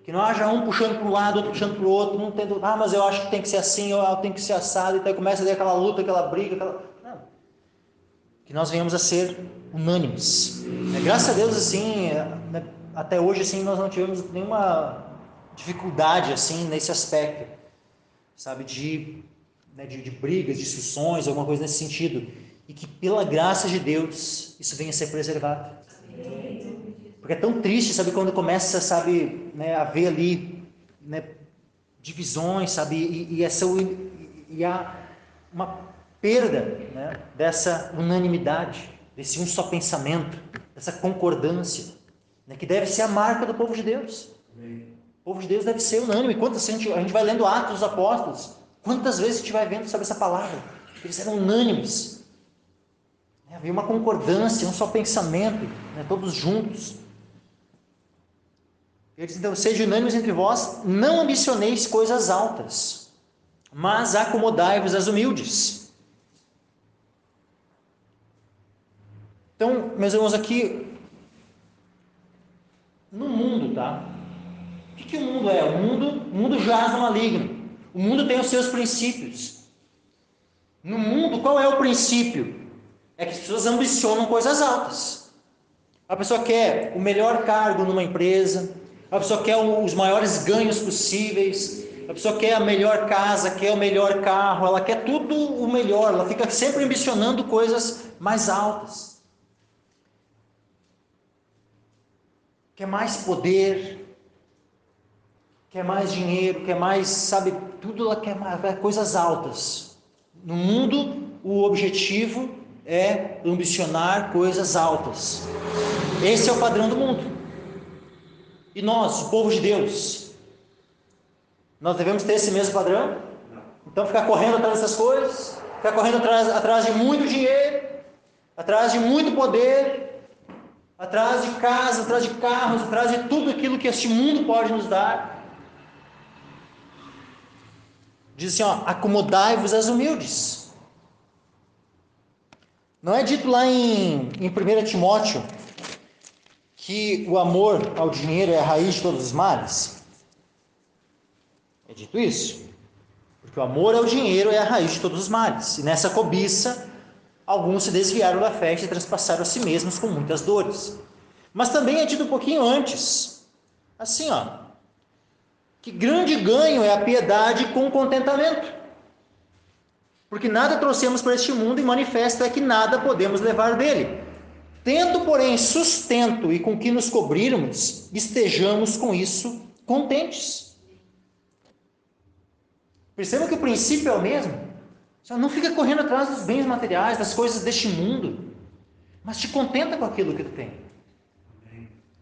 Que não haja um puxando para um lado, outro puxando para o outro, um tendo, mas eu acho que tem que ser assim, ou tem que ser assado, então começa a ter aquela luta, aquela briga, Não. Que nós venhamos a ser unânimes. Graças a Deus, até hoje, nós não tivemos nenhuma dificuldade, nesse aspecto, de brigas, discussões, alguma coisa nesse sentido. E que, pela graça de Deus, isso venha a ser preservado. Porque é tão triste, quando começa, a ver ali, divisões, e há uma perda, dessa unanimidade, desse um só pensamento, dessa concordância, que deve ser a marca do povo de Deus. Amém. O povo de Deus deve ser unânime. Quantas a gente vai lendo Atos dos Apóstolos, quantas vezes a gente vai vendo essa palavra? Eles eram unânimes. Havia uma concordância, um só pensamento, todos juntos. Ele diz, então, sejam unânimes entre vós, não ambicioneis coisas altas, mas acomodai-vos às humildes. Então, meus irmãos, aqui, no mundo, o que o mundo é? O mundo jaz no maligno. O mundo tem os seus princípios. No mundo, qual é o princípio? É que as pessoas ambicionam coisas altas. A pessoa quer o melhor cargo numa empresa, a pessoa quer os maiores ganhos possíveis, a pessoa quer a melhor casa, quer o melhor carro, ela quer tudo o melhor, ela fica sempre ambicionando coisas mais altas. Quer mais poder, quer mais dinheiro, quer mais, tudo ela quer coisas altas. No mundo, o objetivo é ambicionar coisas altas. Esse é o padrão do mundo. E nós, o povo de Deus, nós devemos ter esse mesmo padrão? Então ficar correndo atrás dessas coisas, ficar correndo atrás de muito dinheiro, atrás de muito poder, atrás de casa, atrás de carros, atrás de tudo aquilo que este mundo pode nos dar. Diz assim, acomodai-vos às humildes. Não é dito lá em 1 Timóteo que o amor ao dinheiro é a raiz de todos os males? É dito isso. Porque o amor ao dinheiro é a raiz de todos os males. E nessa cobiça, alguns se desviaram da fé e transpassaram a si mesmos com muitas dores. Mas também é dito um pouquinho antes, assim, que grande ganho é a piedade com contentamento. Porque nada trouxemos para este mundo e manifesto é que nada podemos levar dele. Tendo, porém, sustento e com que nos cobrirmos, estejamos com isso contentes. Perceba que o princípio é o mesmo. Não fica correndo atrás dos bens materiais, das coisas deste mundo, mas te contenta com aquilo que tu tem.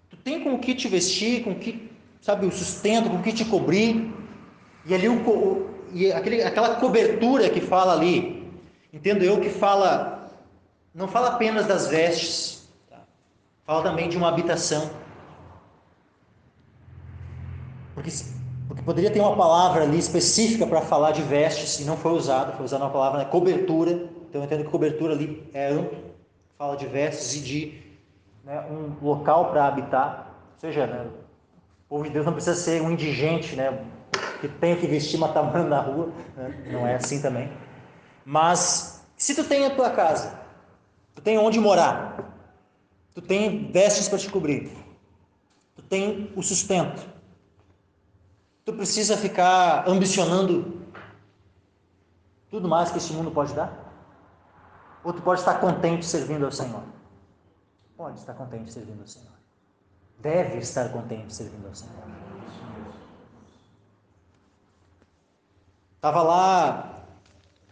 Tu tem com o que te vestir, com o que, o sustento, com o que te cobrir. E ali aquela cobertura que fala ali, entendo eu que fala, não fala apenas das vestes, tá? Fala também de uma habitação. Porque poderia ter uma palavra ali específica para falar de vestes e não foi usada uma palavra, cobertura. Então eu entendo que cobertura ali é amplo, fala de vestes e de um local para habitar. Ou seja, o povo de Deus não precisa ser um indigente, que tem que vestir matamando na rua, não é assim também. Mas se tu tem a tua casa, tu tem onde morar, tu tem vestes para te cobrir, tu tem o sustento, tu precisa ficar ambicionando tudo mais que este mundo pode dar? Ou tu pode estar contente servindo ao Senhor? Pode estar contente servindo ao Senhor. Deve estar contente servindo ao Senhor. Estava lá,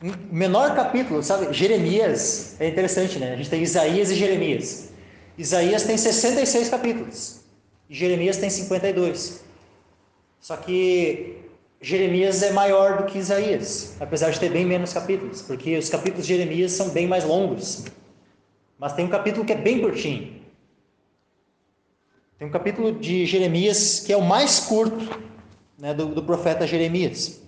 menor capítulo, Jeremias, é interessante, A gente tem Isaías e Jeremias. Isaías tem 66 capítulos, e Jeremias tem 52. Só que Jeremias é maior do que Isaías, apesar de ter bem menos capítulos, porque os capítulos de Jeremias são bem mais longos. Mas tem um capítulo que é bem curtinho. Tem um capítulo de Jeremias que é o mais curto, do profeta Jeremias.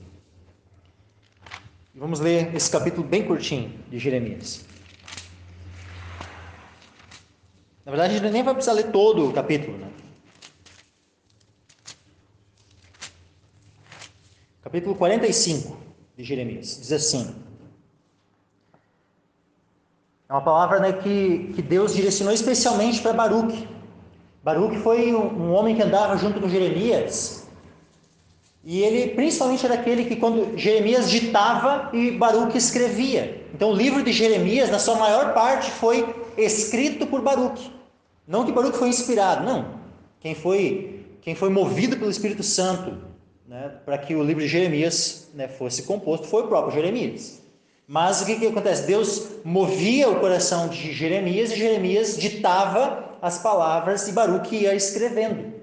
Vamos ler esse capítulo bem curtinho de Jeremias. Na verdade, a gente nem vai precisar ler todo o capítulo, Capítulo 45 de Jeremias. Diz assim. É uma palavra que Deus direcionou especialmente para Baruque. Baruque foi um homem que andava junto com Jeremias. E ele principalmente era aquele que quando Jeremias ditava e Baruque escrevia. Então o livro de Jeremias, na sua maior parte, foi escrito por Baruque. Não que Baruque foi inspirado, não. Quem foi movido pelo Espírito Santo, para que o livro de Jeremias fosse composto foi o próprio Jeremias. Mas o que acontece? Deus movia o coração de Jeremias e Jeremias ditava as palavras e Baruque ia escrevendo.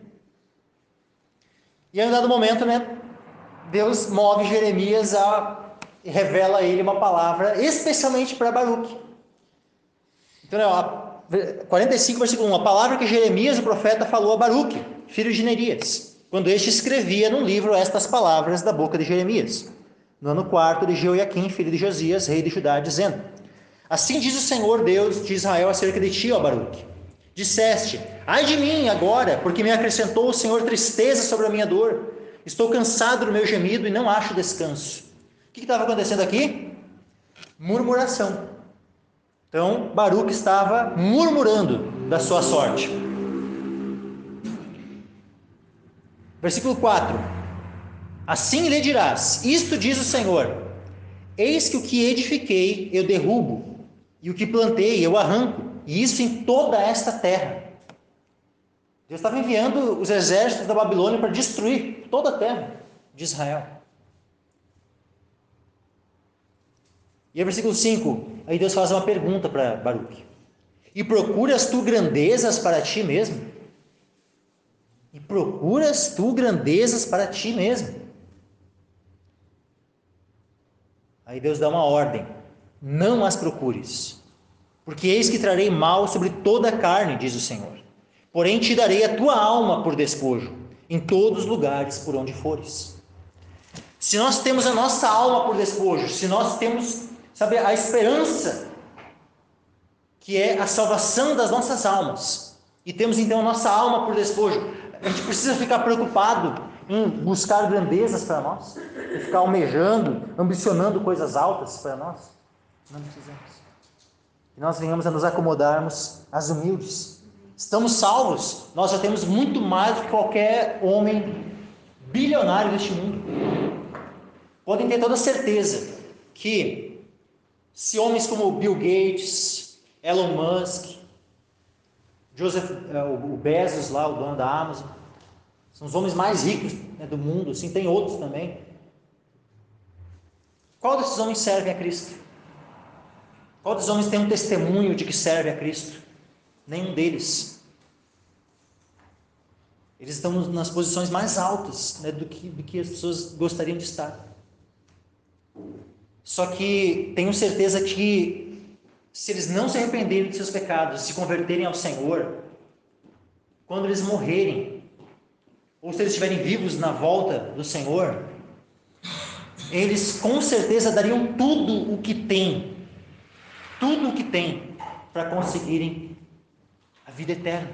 E em um dado momento, Deus move Jeremias e revela a ele uma palavra especialmente para Baruque. Então, 45, versículo 1, a palavra que Jeremias, o profeta, falou a Baruque, filho de Nerias, quando este escrevia no livro estas palavras da boca de Jeremias, no ano 4 de Jeoiaquim, filho de Josias, rei de Judá, dizendo: assim diz o Senhor Deus de Israel acerca de ti, ó Baruque. Disseste: ai de mim agora, porque me acrescentou o Senhor tristeza sobre a minha dor. Estou cansado do meu gemido e não acho descanso. O que estava acontecendo aqui? Murmuração. Então, Baruque estava murmurando da sua sorte. Versículo 4. Assim lhe dirás: isto diz o Senhor: eis que o que edifiquei eu derrubo, e o que plantei eu arranco, e isso em toda esta terra. Deus estava enviando os exércitos da Babilônia para destruir toda a terra de Israel. E aí, versículo 5, aí Deus faz uma pergunta para Baruque: e procuras tu grandezas para ti mesmo? E procuras tu grandezas para ti mesmo? Aí Deus dá uma ordem: não as procures, porque eis que trarei mal sobre toda a carne, diz o Senhor. Porém te darei a tua alma por despojo, em todos os lugares por onde fores. Se nós temos a nossa alma por despojo, se nós temos, a esperança que é a salvação das nossas almas. E temos então a nossa alma por despojo. A gente precisa ficar preocupado em buscar grandezas para nós, em ficar almejando, ambicionando coisas altas para nós. Não precisamos. Que nós venhamos a nos acomodarmos às humildes. Estamos salvos, nós já temos muito mais do que qualquer homem bilionário deste mundo. Podem ter toda certeza que se homens como Bill Gates, Elon Musk, o Bezos lá, o dono da Amazon, são os homens mais ricos, né, do mundo, assim, tem outros também. Qual desses homens serve a Cristo? Qual desses homens tem um testemunho de que serve a Cristo? Nenhum deles. Eles estão nas posições mais altas, né, do que as pessoas gostariam de estar. Só que tenho certeza que se eles não se arrependerem de seus pecados, se converterem ao Senhor, quando eles morrerem, ou se eles estiverem vivos na volta do Senhor, eles com certeza dariam tudo o que têm para conseguirem a vida eterna,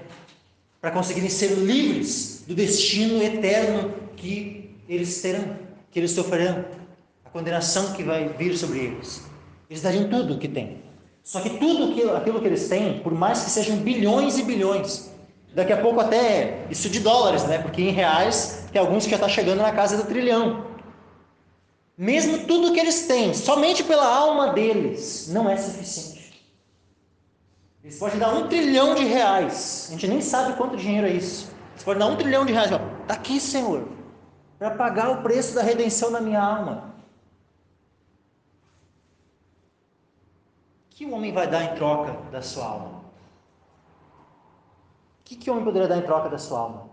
para conseguirem ser livres do destino eterno que eles terão, que eles sofrerão, a condenação que vai vir sobre eles. Eles dariam tudo o que têm. Só que tudo aquilo que eles têm, por mais que sejam bilhões e bilhões, daqui a pouco até isso de dólares, né? Porque em reais tem alguns que já está chegando na casa do trilhão. Mesmo tudo que eles têm, somente pela alma deles, não é suficiente. Eles podem dar 1 trilhão de reais. A gente nem sabe quanto dinheiro é isso. Eles podem dar 1 trilhão de reais. Está aqui, Senhor, para pagar o preço da redenção da minha alma. O que o homem vai dar em troca da sua alma? O que o homem poderia dar em troca da sua alma?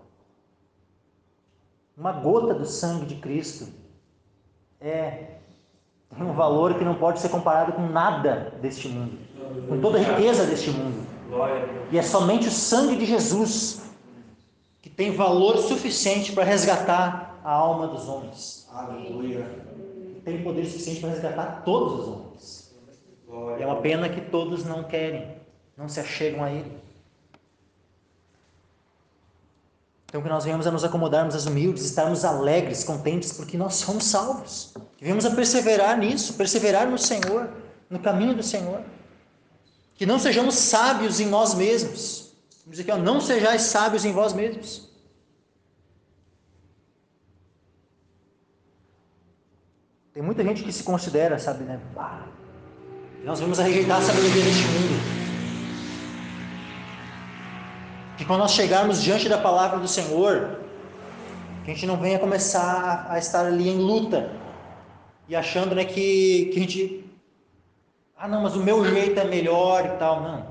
Uma gota do sangue de Cristo tem um valor que não pode ser comparado com nada deste mundo, com toda a riqueza deste mundo. E é somente o sangue de Jesus que tem valor suficiente para resgatar a alma dos homens. Aleluia. Tem poder suficiente para resgatar todos os homens. E é uma pena que todos não querem, não se achegam a Ele. Então que nós venhamos a nos acomodarmos às humildes, estarmos alegres, contentes, porque nós somos salvos. Que venhamos a perseverar nisso, perseverar no Senhor, no caminho do Senhor. Que não sejamos sábios em nós mesmos. Vamos dizer aqui, não sejais sábios em vós mesmos. Tem muita gente que se considera, sabe, né? Nós vamos rejeitar a sabedoria deste mundo. Que quando nós chegarmos diante da palavra do Senhor, que a gente não venha começar a estar ali em luta e achando, né, que a gente, não, mas o meu jeito é melhor e tal. Não.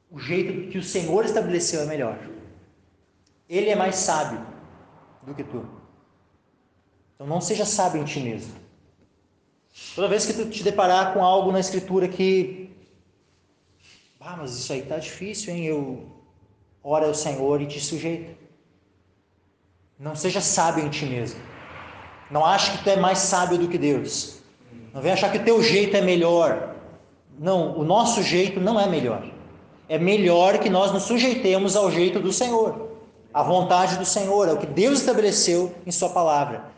O jeito que o Senhor estabeleceu é melhor. Ele é mais sábio do que tu. Então não seja sábio em ti mesmo. Toda vez que tu te deparar com algo na Escritura que, mas isso aí está difícil, hein? Ora ao Senhor e te sujeita. Não seja sábio em ti mesmo. Não ache que tu é mais sábio do que Deus. Não venha achar que o teu jeito é melhor. Não, o nosso jeito não é melhor. É melhor que nós nos sujeitemos ao jeito do Senhor, à vontade do Senhor, ao que Deus estabeleceu em sua palavra.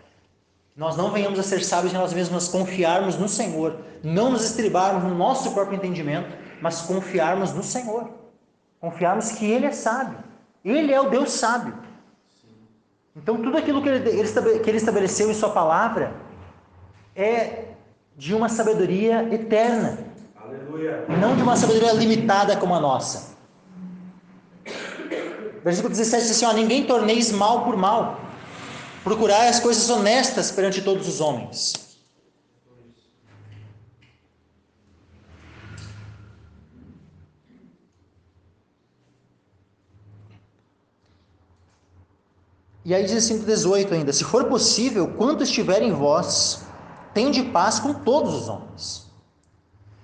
Nós não venhamos a ser sábios em nós mesmos, mas confiarmos no Senhor, não nos estribarmos no nosso próprio entendimento, mas confiarmos no Senhor. Confiarmos que Ele é sábio. Ele é o Deus sábio. Então tudo aquilo que Ele estabeleceu em sua palavra é de uma sabedoria eterna. Aleluia. Não de uma sabedoria limitada como a nossa. Versículo 17 diz assim, ninguém torneis mal por mal. Procurai as coisas honestas perante todos os homens. E aí diz assim no 18 ainda, se for possível, quanto estiver em vós, tende paz com todos os homens.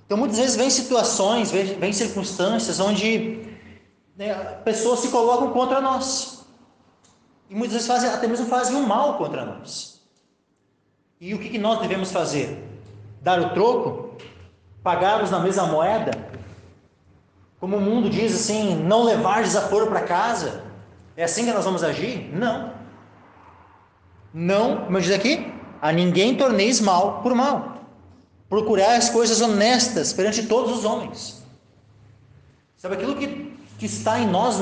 Então muitas vezes vem situações, vem circunstâncias onde, né, pessoas se colocam contra nós. E muitas vezes até mesmo fazem um mal contra nós. E o que nós devemos fazer? Dar o troco? Pagarmos na mesma moeda? Como o mundo diz assim, não levar desaforo para casa. É assim que nós vamos agir? Não. Não, como eu diz aqui, a ninguém torneis mal por mal. Procurar as coisas honestas perante todos os homens. Sabe, aquilo que está em nós,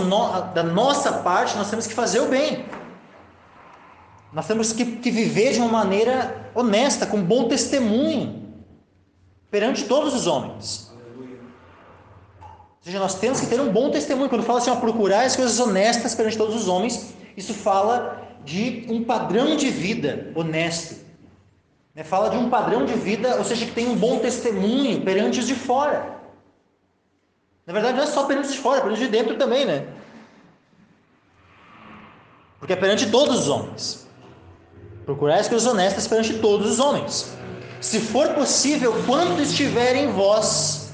da nossa parte, nós temos que fazer o bem. Nós temos que viver de uma maneira honesta, com bom testemunho, perante todos os homens. Ou seja, nós temos que ter um bom testemunho. Quando fala assim, procurar as coisas honestas perante todos os homens, isso fala de um padrão de vida honesto. Fala de um padrão de vida, ou seja, que tem um bom testemunho perante os de fora. Na verdade, não é só perante os de fora, é perante os de dentro também, né? Porque é perante todos os homens. Procurar as coisas honestas perante todos os homens. Se for possível, quanto estiver em vós,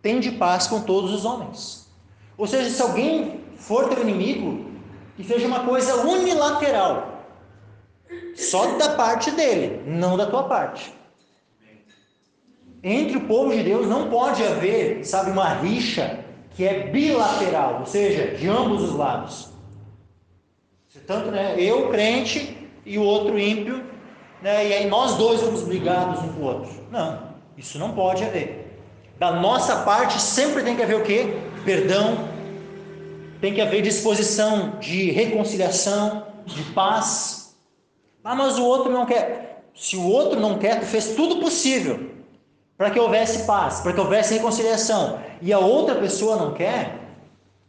tende paz com todos os homens. Ou seja, se alguém for teu inimigo, que seja uma coisa unilateral, só da parte dele, não da tua parte. Entre o povo de Deus não pode haver, sabe, uma rixa que é bilateral, ou seja, de ambos os lados. Tanto, né, eu crente e o outro ímpio, né, e aí nós dois vamos brigados um com o outro. Não, isso não pode haver. Da nossa parte sempre tem que haver o quê? Perdão, tem que haver disposição de reconciliação, de paz. Mas o outro não quer. Se o outro não quer, tu fez tudo possível para que houvesse paz, para que houvesse reconciliação, e a outra pessoa não quer,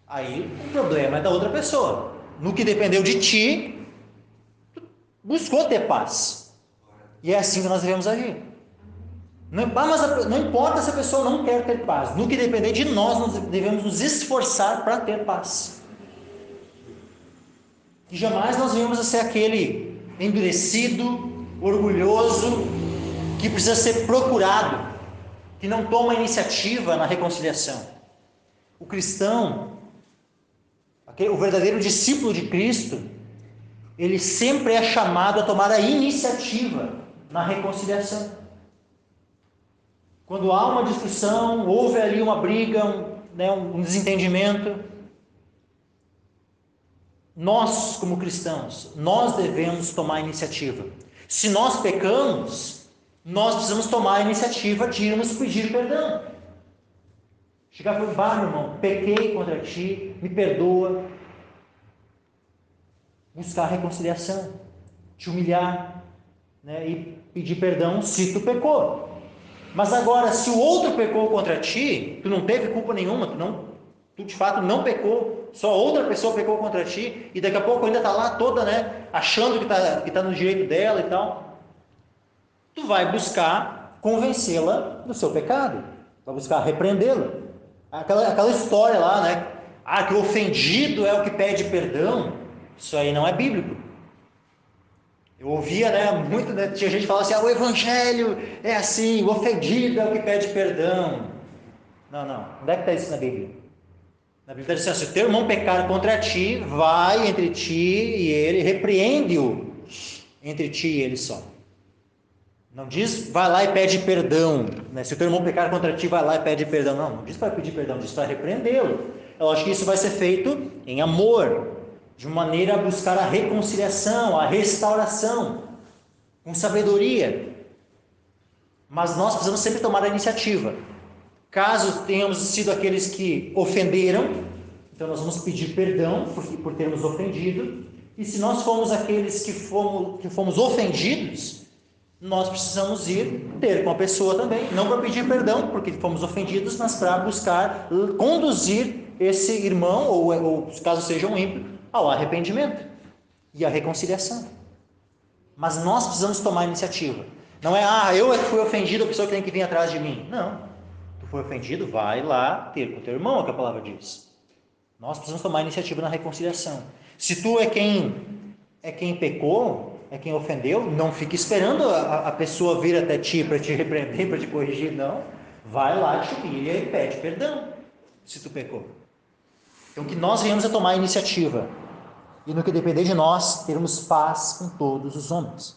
aí o problema é da outra pessoa. No que dependeu de ti, tu buscou ter paz. E é assim que nós devemos agir. Não importa se a pessoa não quer ter paz. No que depender de nós, nós devemos nos esforçar para ter paz. E jamais nós devemos ser aquele endurecido, orgulhoso, que precisa ser procurado, que não toma iniciativa na reconciliação. O cristão, o verdadeiro discípulo de Cristo, ele sempre é chamado a tomar a iniciativa na reconciliação. Quando há uma discussão, houve ali uma briga, um desentendimento, nós, como cristãos, nós devemos tomar a iniciativa. Se nós pecamos, nós precisamos tomar a iniciativa de irmos pedir perdão. Chegar para o meu irmão, pequei contra ti, me perdoa. Buscar reconciliação, te humilhar, né, e pedir perdão se tu pecou. Mas agora, se o outro pecou contra ti, tu não teve culpa nenhuma, tu de fato não pecou, só outra pessoa pecou contra ti, e daqui a pouco ainda está lá toda, né, achando que tá no direito dela e tal, tu vai buscar convencê-la do seu pecado, vai buscar repreendê-la. Aquela história lá, né, que o ofendido é o que pede perdão, isso aí não é bíblico. Eu ouvia, né, muito, né, tinha gente que falava assim, o evangelho é assim, o ofendido é o que pede perdão. Não, onde é que está isso na Bíblia? Na Bíblia diz assim, se o teu irmão pecar contra ti, vai entre ti e ele, repreende-o entre ti e ele só. Não diz, vai lá e pede perdão, né? Se o teu irmão pecar contra ti, vai lá e pede perdão. Não diz para pedir perdão, diz para repreendê-lo. Eu acho que isso vai ser feito em amor, de maneira a buscar a reconciliação, a restauração, com sabedoria. Mas nós precisamos sempre tomar a iniciativa. Caso tenhamos sido aqueles que ofenderam, então nós vamos pedir perdão por termos ofendido. E se nós fomos aqueles que fomos ofendidos, nós precisamos ir ter com a pessoa também, não para pedir perdão, porque fomos ofendidos, mas para buscar conduzir esse irmão, ou caso seja um ímpio, ao arrependimento e à reconciliação. Mas nós precisamos tomar a iniciativa. Não é, eu fui ofendido, a pessoa que tem que vir atrás de mim. Não. Tu foi ofendido, vai lá ter com o teu irmão, é o que a palavra diz. Nós precisamos tomar a iniciativa na reconciliação. Se tu é quem pecou, é quem ofendeu, não fique esperando a pessoa vir até ti para te repreender, para te corrigir, não. Vai lá, te humilha e pede perdão, se tu pecou. Então, que nós venhamos a tomar a iniciativa, e no que depender de nós, termos paz com todos os homens.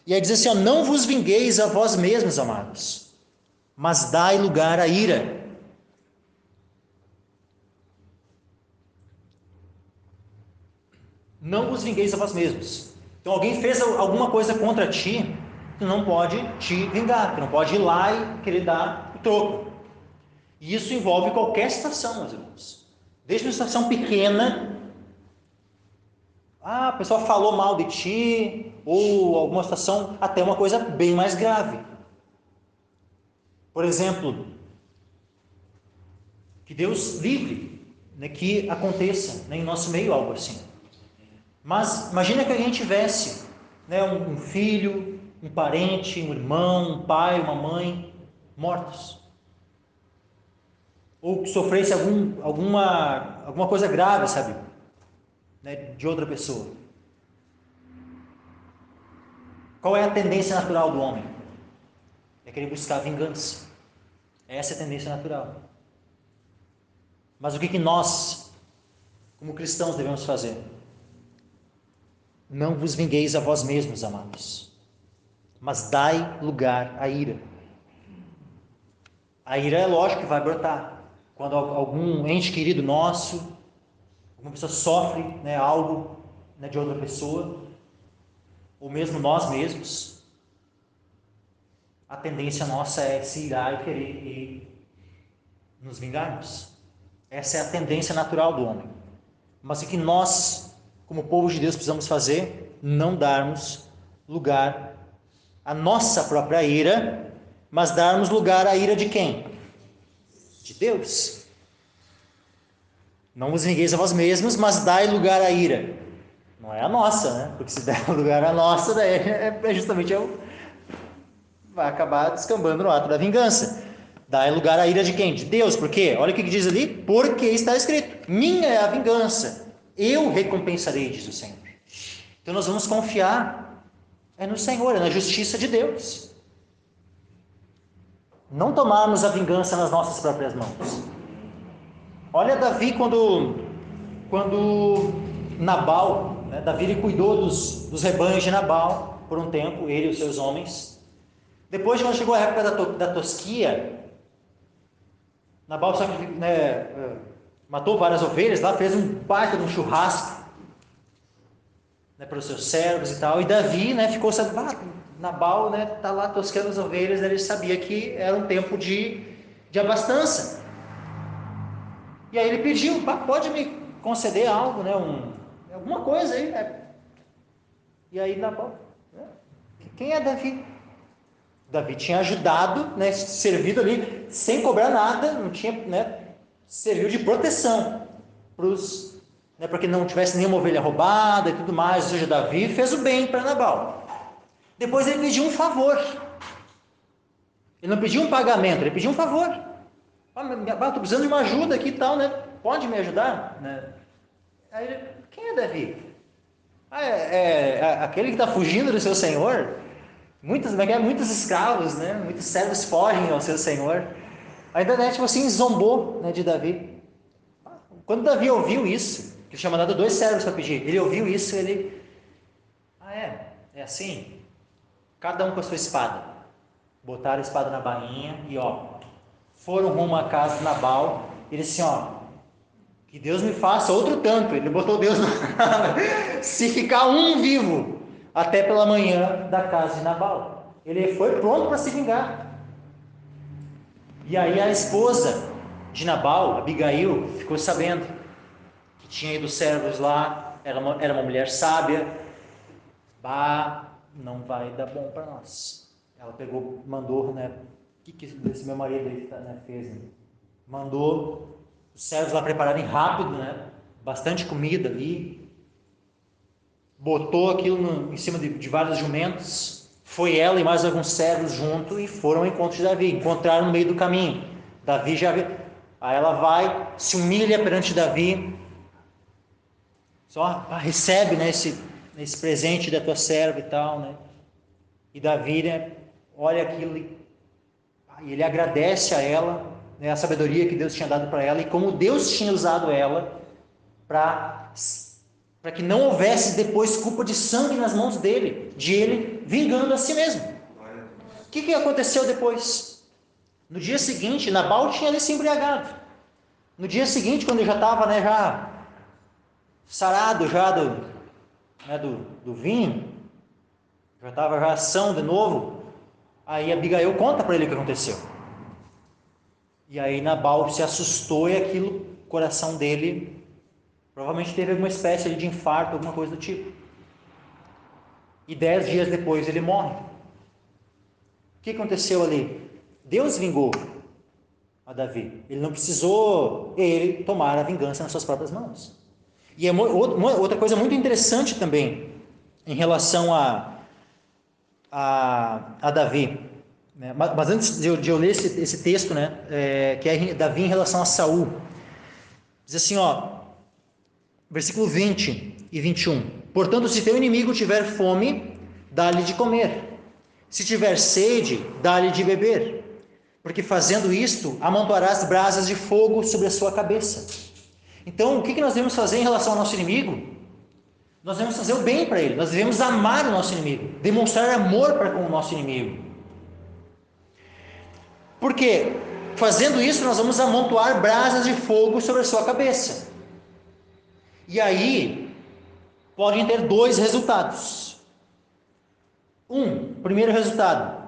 E aí diz assim, não vos vingueis a vós mesmos, amados, mas dai lugar à ira, não vos vingueis a vós mesmos. Então alguém fez alguma coisa contra ti, tu não pode te vingar, tu não pode ir lá e querer dar o troco. E isso envolve qualquer situação, meus irmãos. Desde uma situação pequena, a pessoa falou mal de ti, ou alguma situação, até uma coisa bem mais grave. Por exemplo, que Deus livre, né, que aconteça, né, em nosso meio algo assim. Mas imagina que alguém tivesse, né, um filho, um parente, um irmão, um pai, uma mãe, mortos. Ou que sofresse alguma coisa grave, sabe? Né, de outra pessoa. Qual é a tendência natural do homem? É querer buscar vingança. Essa é a tendência natural. Mas o que nós, como cristãos, devemos fazer? Não vos vingueis a vós mesmos, amados, mas dai lugar à ira. A ira é lógico que vai brotar. Quando algum ente querido nosso, alguma pessoa sofre, né, algo, né, de outra pessoa, ou mesmo nós mesmos, a tendência nossa é se irar e querer nos vingarmos. Essa é a tendência natural do homem. Mas o que nós, como povo de Deus, precisamos fazer? Não darmos lugar à nossa própria ira, mas darmos lugar à ira de quem? De Deus. Não vos vingueis a vós mesmos, mas dai lugar à ira. Não é a nossa, né? Porque se der lugar à nossa, daí é justamente vai acabar descambando no ato da vingança. Dai lugar à ira de quem? De Deus. Por quê? Olha o que diz ali. Porque está escrito: minha é a vingança, eu recompensarei, diz o Senhor. Então nós vamos confiar no Senhor, na justiça de Deus. Não tomarmos a vingança nas nossas próprias mãos. Olha Davi quando Nabal, né, Davi ele cuidou dos rebanhos de Nabal por um tempo, ele e os seus homens. Depois, quando chegou a época da tosquia, Nabal matou várias ovelhas lá, fez um baita de um churrasco, né, para os seus servos e tal. E Davi, né, ficou sabendo, Nabal, né, tá lá tosqueando as ovelhas, ele sabia que era um tempo de abastança. E aí ele pediu: pode me conceder algo, né, alguma coisa aí, né? E aí Nabal, quem é Davi? Davi tinha ajudado, né, servido ali sem cobrar nada, não tinha, né, serviu de proteção para que não tivesse nenhuma ovelha roubada e tudo mais. Ou seja, Davi fez o bem para Nabal. Depois ele pediu um favor. Ele não pediu um pagamento, ele pediu um favor. Estou precisando de uma ajuda aqui e tal, né? Pode me ajudar? Né? Aí ele: quem é Davi? É aquele que está fugindo do seu senhor? Muitos escravos, né? Muitos servos fogem ao seu senhor. A internet assim zombou, né, de Davi. Quando Davi ouviu isso, que tinha mandado 2 servos para pedir, ele ouviu isso, ele: é assim? Cada um com a sua espada. Botaram a espada na bainha e foram rumo à casa de Nabal. Ele disse que Deus me faça outro tanto. Ele botou Deus se ficar um vivo até pela manhã da casa de Nabal. Ele foi pronto para se vingar. E aí a esposa de Nabal, Abigail, ficou sabendo que tinha ido servos lá, era uma mulher sábia. Não vai dar bom para nós. Ela mandou, né? O que esse meu marido aí, né, fez? Né? Mandou os servos lá prepararem rápido, né? Bastante comida ali. Botou aquilo em cima de vários jumentos. Foi ela e mais alguns servos junto e foram ao encontro de Davi. Encontraram no meio do caminho. Davi já viu. Aí ela vai, se humilha perante Davi. Só recebe, né, esse presente da tua serva e tal, né? E Davi, né, olha aquilo e ele agradece a ela, né, a sabedoria que Deus tinha dado para ela e como Deus tinha usado ela para que não houvesse depois culpa de sangue nas mãos dele, de ele vingando a si mesmo. O que aconteceu depois? No dia seguinte, Nabal tinha ali se embriagado. No dia seguinte, quando ele já estava, né, já sarado, já né, do vinho, já estava já ação de novo. Aí Abigail conta para ele o que aconteceu. E aí Nabal se assustou e aquilo, o coração dele provavelmente teve alguma espécie de infarto, alguma coisa do tipo. E 10 dias depois ele morre. O que aconteceu ali? Deus vingou a Davi. Ele não precisou ele tomar a vingança nas suas próprias mãos. E é outra coisa muito interessante também em relação a Davi, né? Mas antes de eu ler esse texto, né, que é Davi em relação a Saul, diz assim, versículo 20 e 21: portanto, se teu inimigo tiver fome, dá-lhe de comer, se tiver sede, dá-lhe de beber, porque fazendo isto, amontoarás brasas de fogo sobre a sua cabeça. Então, o que nós devemos fazer em relação ao nosso inimigo? Nós devemos fazer o bem para ele, nós devemos amar o nosso inimigo, demonstrar amor para com o nosso inimigo. Porque, fazendo isso, nós vamos amontoar brasas de fogo sobre a sua cabeça. E aí, podem ter 2 resultados. Primeiro resultado,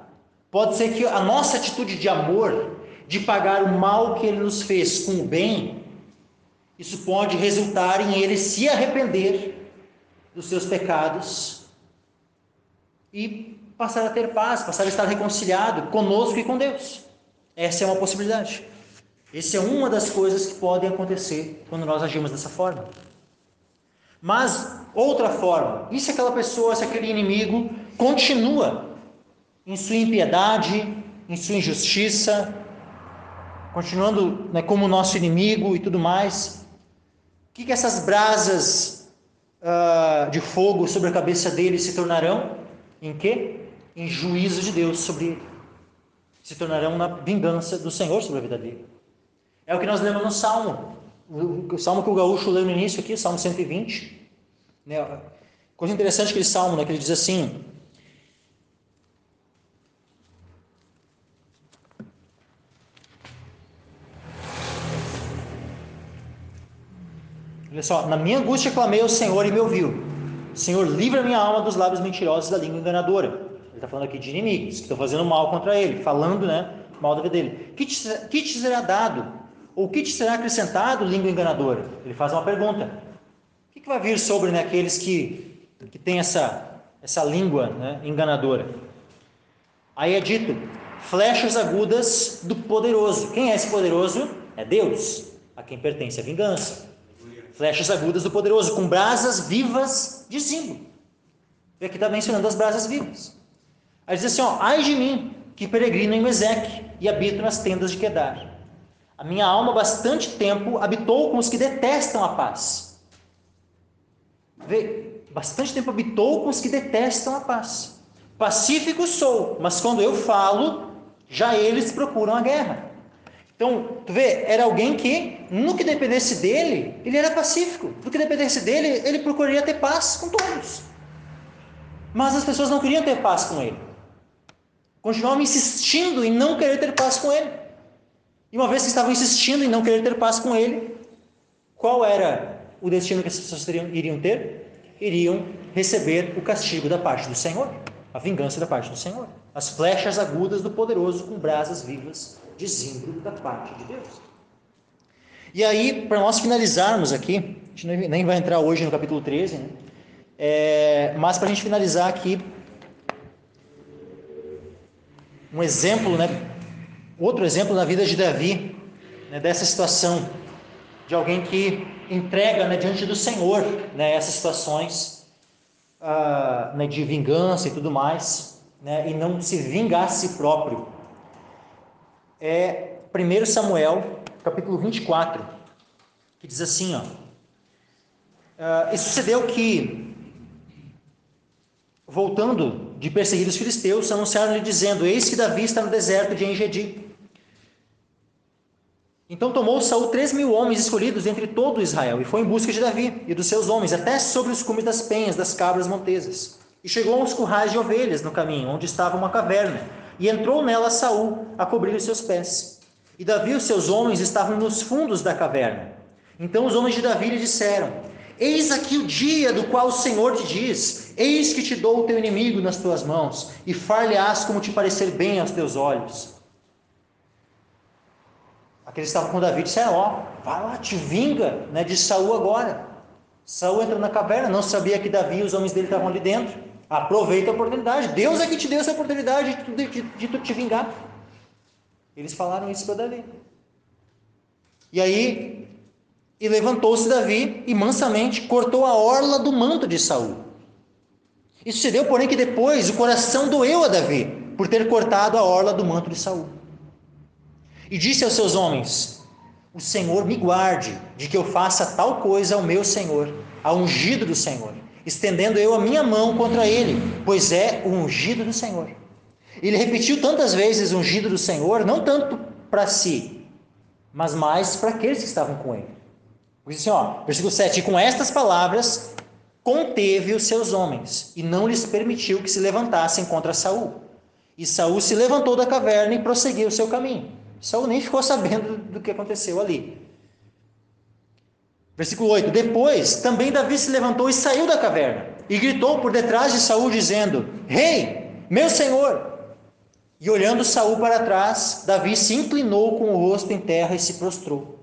pode ser que a nossa atitude de amor, de pagar o mal que ele nos fez com o bem, isso pode resultar em ele se arrepender dos seus pecados e passar a ter paz, passar a estar reconciliado conosco e com Deus. Essa é uma possibilidade. Essa é uma das coisas que podem acontecer quando nós agimos dessa forma. Mas, outra forma, e se aquela pessoa, se aquele inimigo continua em sua impiedade, em sua injustiça, continuando, né, como nosso inimigo e tudo mais, o que essas brasas de fogo sobre a cabeça dele se tornarão? Em quê? Em juízo de Deus sobre ele. Se tornarão na vingança do Senhor sobre a vida dele. É o que nós lemos no Salmo. O Salmo que o Gaúcho leu no início aqui, Salmo 120. Né? Coisa interessante aquele Salmo, né, que ele diz assim: olha só, na minha angústia clamei ao Senhor e me ouviu. Senhor, livra minha alma dos lábios mentirosos e da língua enganadora. Ele está falando aqui de inimigos que estão fazendo mal contra ele, falando, né, mal da vida dele. Que te será dado? Ou que te será acrescentado, língua enganadora? Ele faz uma pergunta. O que vai vir sobre, né, aqueles que têm essa língua, né, enganadora? Aí é dito, flechas agudas do poderoso. Quem é esse poderoso? É Deus, a quem pertence a vingança. Flechas agudas do poderoso, com brasas vivas de zimbro. E aqui está mencionando as brasas vivas. Aí diz assim, ai de mim, que peregrino em Meseque e habito nas tendas de Quedar. A minha alma bastante tempo habitou com os que detestam a paz. Vê, bastante tempo habitou com os que detestam a paz. Pacífico sou, mas quando eu falo, já eles procuram a guerra. Então, tu vê, era alguém que, no que dependesse dele, ele era pacífico. No que dependesse dele, ele procuraria ter paz com todos. Mas as pessoas não queriam ter paz com ele. Continuavam insistindo em não querer ter paz com ele. E uma vez que estavam insistindo em não querer ter paz com ele, qual era o destino que as pessoas iriam ter? Iriam receber o castigo da parte do Senhor, a vingança da parte do Senhor. As flechas agudas do poderoso com brasas vivas de zimbro da parte de Deus. E aí, para nós finalizarmos aqui, a gente nem vai entrar hoje no capítulo 13, né? Mas para a gente finalizar aqui, um exemplo, né? Outro exemplo na vida de Davi, né, dessa situação, de alguém que entrega, né, diante do Senhor, né, essas situações né, de vingança e tudo mais, né, e não se vingar a si próprio. É 1 Samuel, capítulo 24, que diz assim, e sucedeu que, voltando de perseguir os filisteus, anunciaram-lhe dizendo, eis que Davi está no deserto de En-Gedi. Então tomou Saul 3.000 homens escolhidos entre todo Israel, e foi em busca de Davi e dos seus homens, até sobre os cumes das penhas, das cabras montesas. E chegou aos currais de ovelhas no caminho, onde estava uma caverna, e entrou nela Saul a cobrir os seus pés. E Davi e os seus homens estavam nos fundos da caverna. Então os homens de Davi lhe disseram, Eis aqui o dia do qual o Senhor te diz: eis que te dou o teu inimigo nas tuas mãos, e far-lhe-ás como te parecer bem aos teus olhos. Aqueles que estavam com Davi disseram: vai lá, te vinga, né, de Saul agora. Saul entrou na caverna, não sabia que Davi e os homens dele estavam ali dentro. Aproveita a oportunidade, Deus é que te deu essa oportunidade de tu te vingar. Eles falaram isso para Davi. E aí, levantou-se Davi e mansamente cortou a orla do manto de Saul. E sucedeu, porém, que depois o coração doeu a Davi por ter cortado a orla do manto de Saul. E disse aos seus homens: o Senhor me guarde de que eu faça tal coisa ao meu Senhor, ao ungido do Senhor, estendendo eu a minha mão contra ele, pois é o ungido do Senhor. Ele repetiu tantas vezes o ungido do Senhor, não tanto para si, mas mais para aqueles que estavam com ele. Diz assim, versículo 7, e com estas palavras conteve os seus homens, e não lhes permitiu que se levantassem contra Saul. E Saul se levantou da caverna e prosseguiu o seu caminho. Saul nem ficou sabendo do que aconteceu ali. Versículo 8, depois também Davi se levantou e saiu da caverna, e gritou por detrás de Saul, dizendo: Rei, meu senhor! E olhando Saul para trás, Davi se inclinou com o rosto em terra e se prostrou.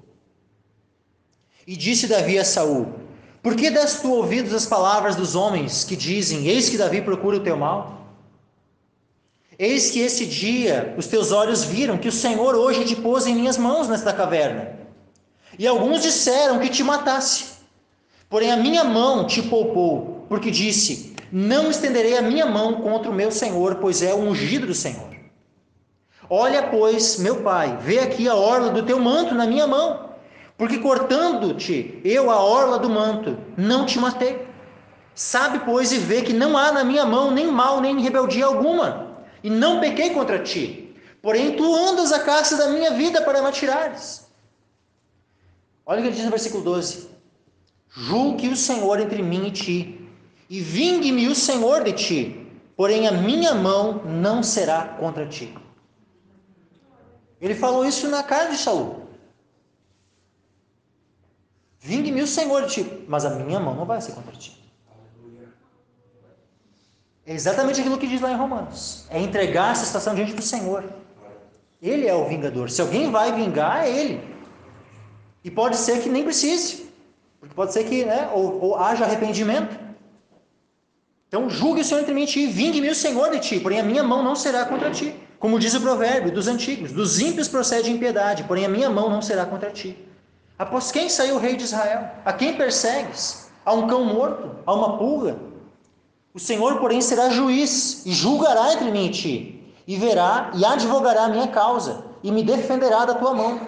E disse Davi a Saul: por que das tu ouvidos as palavras dos homens que dizem: eis que Davi procura o teu mal? Eis que esse dia os teus olhos viram que o Senhor hoje te pôs em minhas mãos nesta caverna. E alguns disseram que te matasse. Porém a minha mão te poupou, porque disse: não estenderei a minha mão contra o meu Senhor, pois é o ungido do Senhor. Olha, pois, meu pai, vê aqui a orla do teu manto na minha mão, porque cortando-te eu a orla do manto, não te matei. Sabe, pois, e vê que não há na minha mão nem mal, nem rebeldia alguma, e não pequei contra ti. Porém, tu andas a caça da minha vida para me atirares. Olha o que ele diz no versículo 12. Julgue o Senhor entre mim e ti, e vingue-me o Senhor de ti, porém a minha mão não será contra ti. Ele falou isso na cara de Saul. Vingue-me o Senhor de ti, mas a minha mão não vai ser contra ti. É exatamente aquilo que diz lá em Romanos. É entregar essa situação diante do Senhor. Ele é o vingador. Se alguém vai vingar, é Ele. E pode ser que nem precise. Porque pode ser que, ou haja arrependimento. Então, julgue o Senhor entre mim e ti, vingue-me o Senhor de ti, porém a minha mão não será contra ti. Como diz o provérbio dos antigos: dos ímpios procede impiedade, porém a minha mão não será contra ti. Após quem saiu o rei de Israel? A quem persegues? A um cão morto? A uma pulga? O Senhor, porém, será juiz, e julgará entre mim e ti, e verá e advogará a minha causa, e me defenderá da tua mão.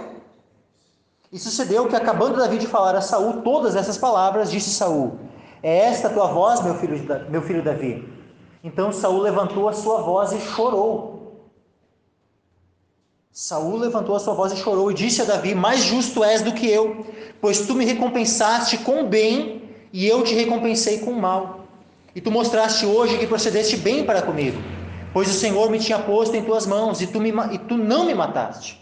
E sucedeu que, acabando Davi de falar a Saul todas essas palavras, disse Saul: é esta a tua voz, meu filho Davi? Então Saul levantou a sua voz e chorou. Saul levantou a sua voz e chorou, e disse a Davi: mais justo és do que eu, pois tu me recompensaste com bem, e eu te recompensei com mal. E tu mostraste hoje que procedeste bem para comigo, pois o Senhor me tinha posto em tuas mãos, e tu não me mataste.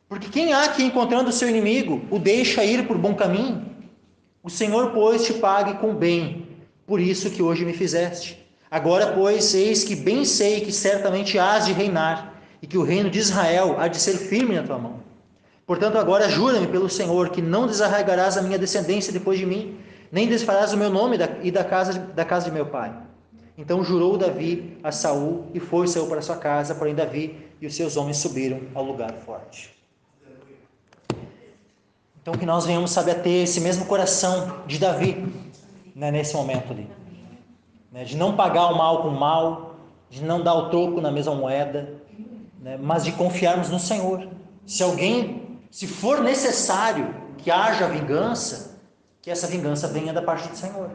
Porque quem há que, encontrando o seu inimigo, o deixa ir por bom caminho? O Senhor, pois, te pague com bem, por isso que hoje me fizeste. Agora, pois, eis que bem sei que certamente hás de reinar, e que o reino de Israel há de ser firme na tua mão. Portanto, agora jura-me pelo Senhor que não desarraigarás a minha descendência depois de mim, nem desfarás o meu nome e da casa de meu pai. Então jurou Davi a Saul, e saiu para sua casa, porém Davi e os seus homens subiram ao lugar forte. Então que nós venhamos, a ter esse mesmo coração de Davi, nesse momento ali. De não pagar o mal com o mal, de não dar o troco na mesma moeda, mas de confiarmos no Senhor. Se for necessário que haja vingança, que essa vingança venha da parte do Senhor.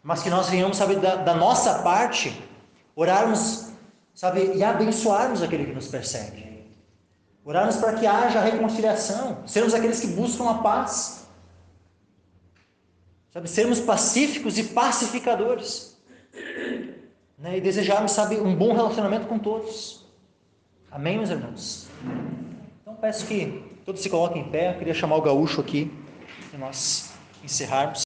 Mas que nós venhamos, da nossa parte, orarmos, e abençoarmos aquele que nos persegue. Orarmos para que haja reconciliação, sermos aqueles que buscam a paz. Sermos pacíficos e pacificadores. E desejarmos, um bom relacionamento com todos. Amém, meus irmãos? Então peço que todos se coloquem em pé. Eu queria chamar o gaúcho aqui, e nós encerrarmos.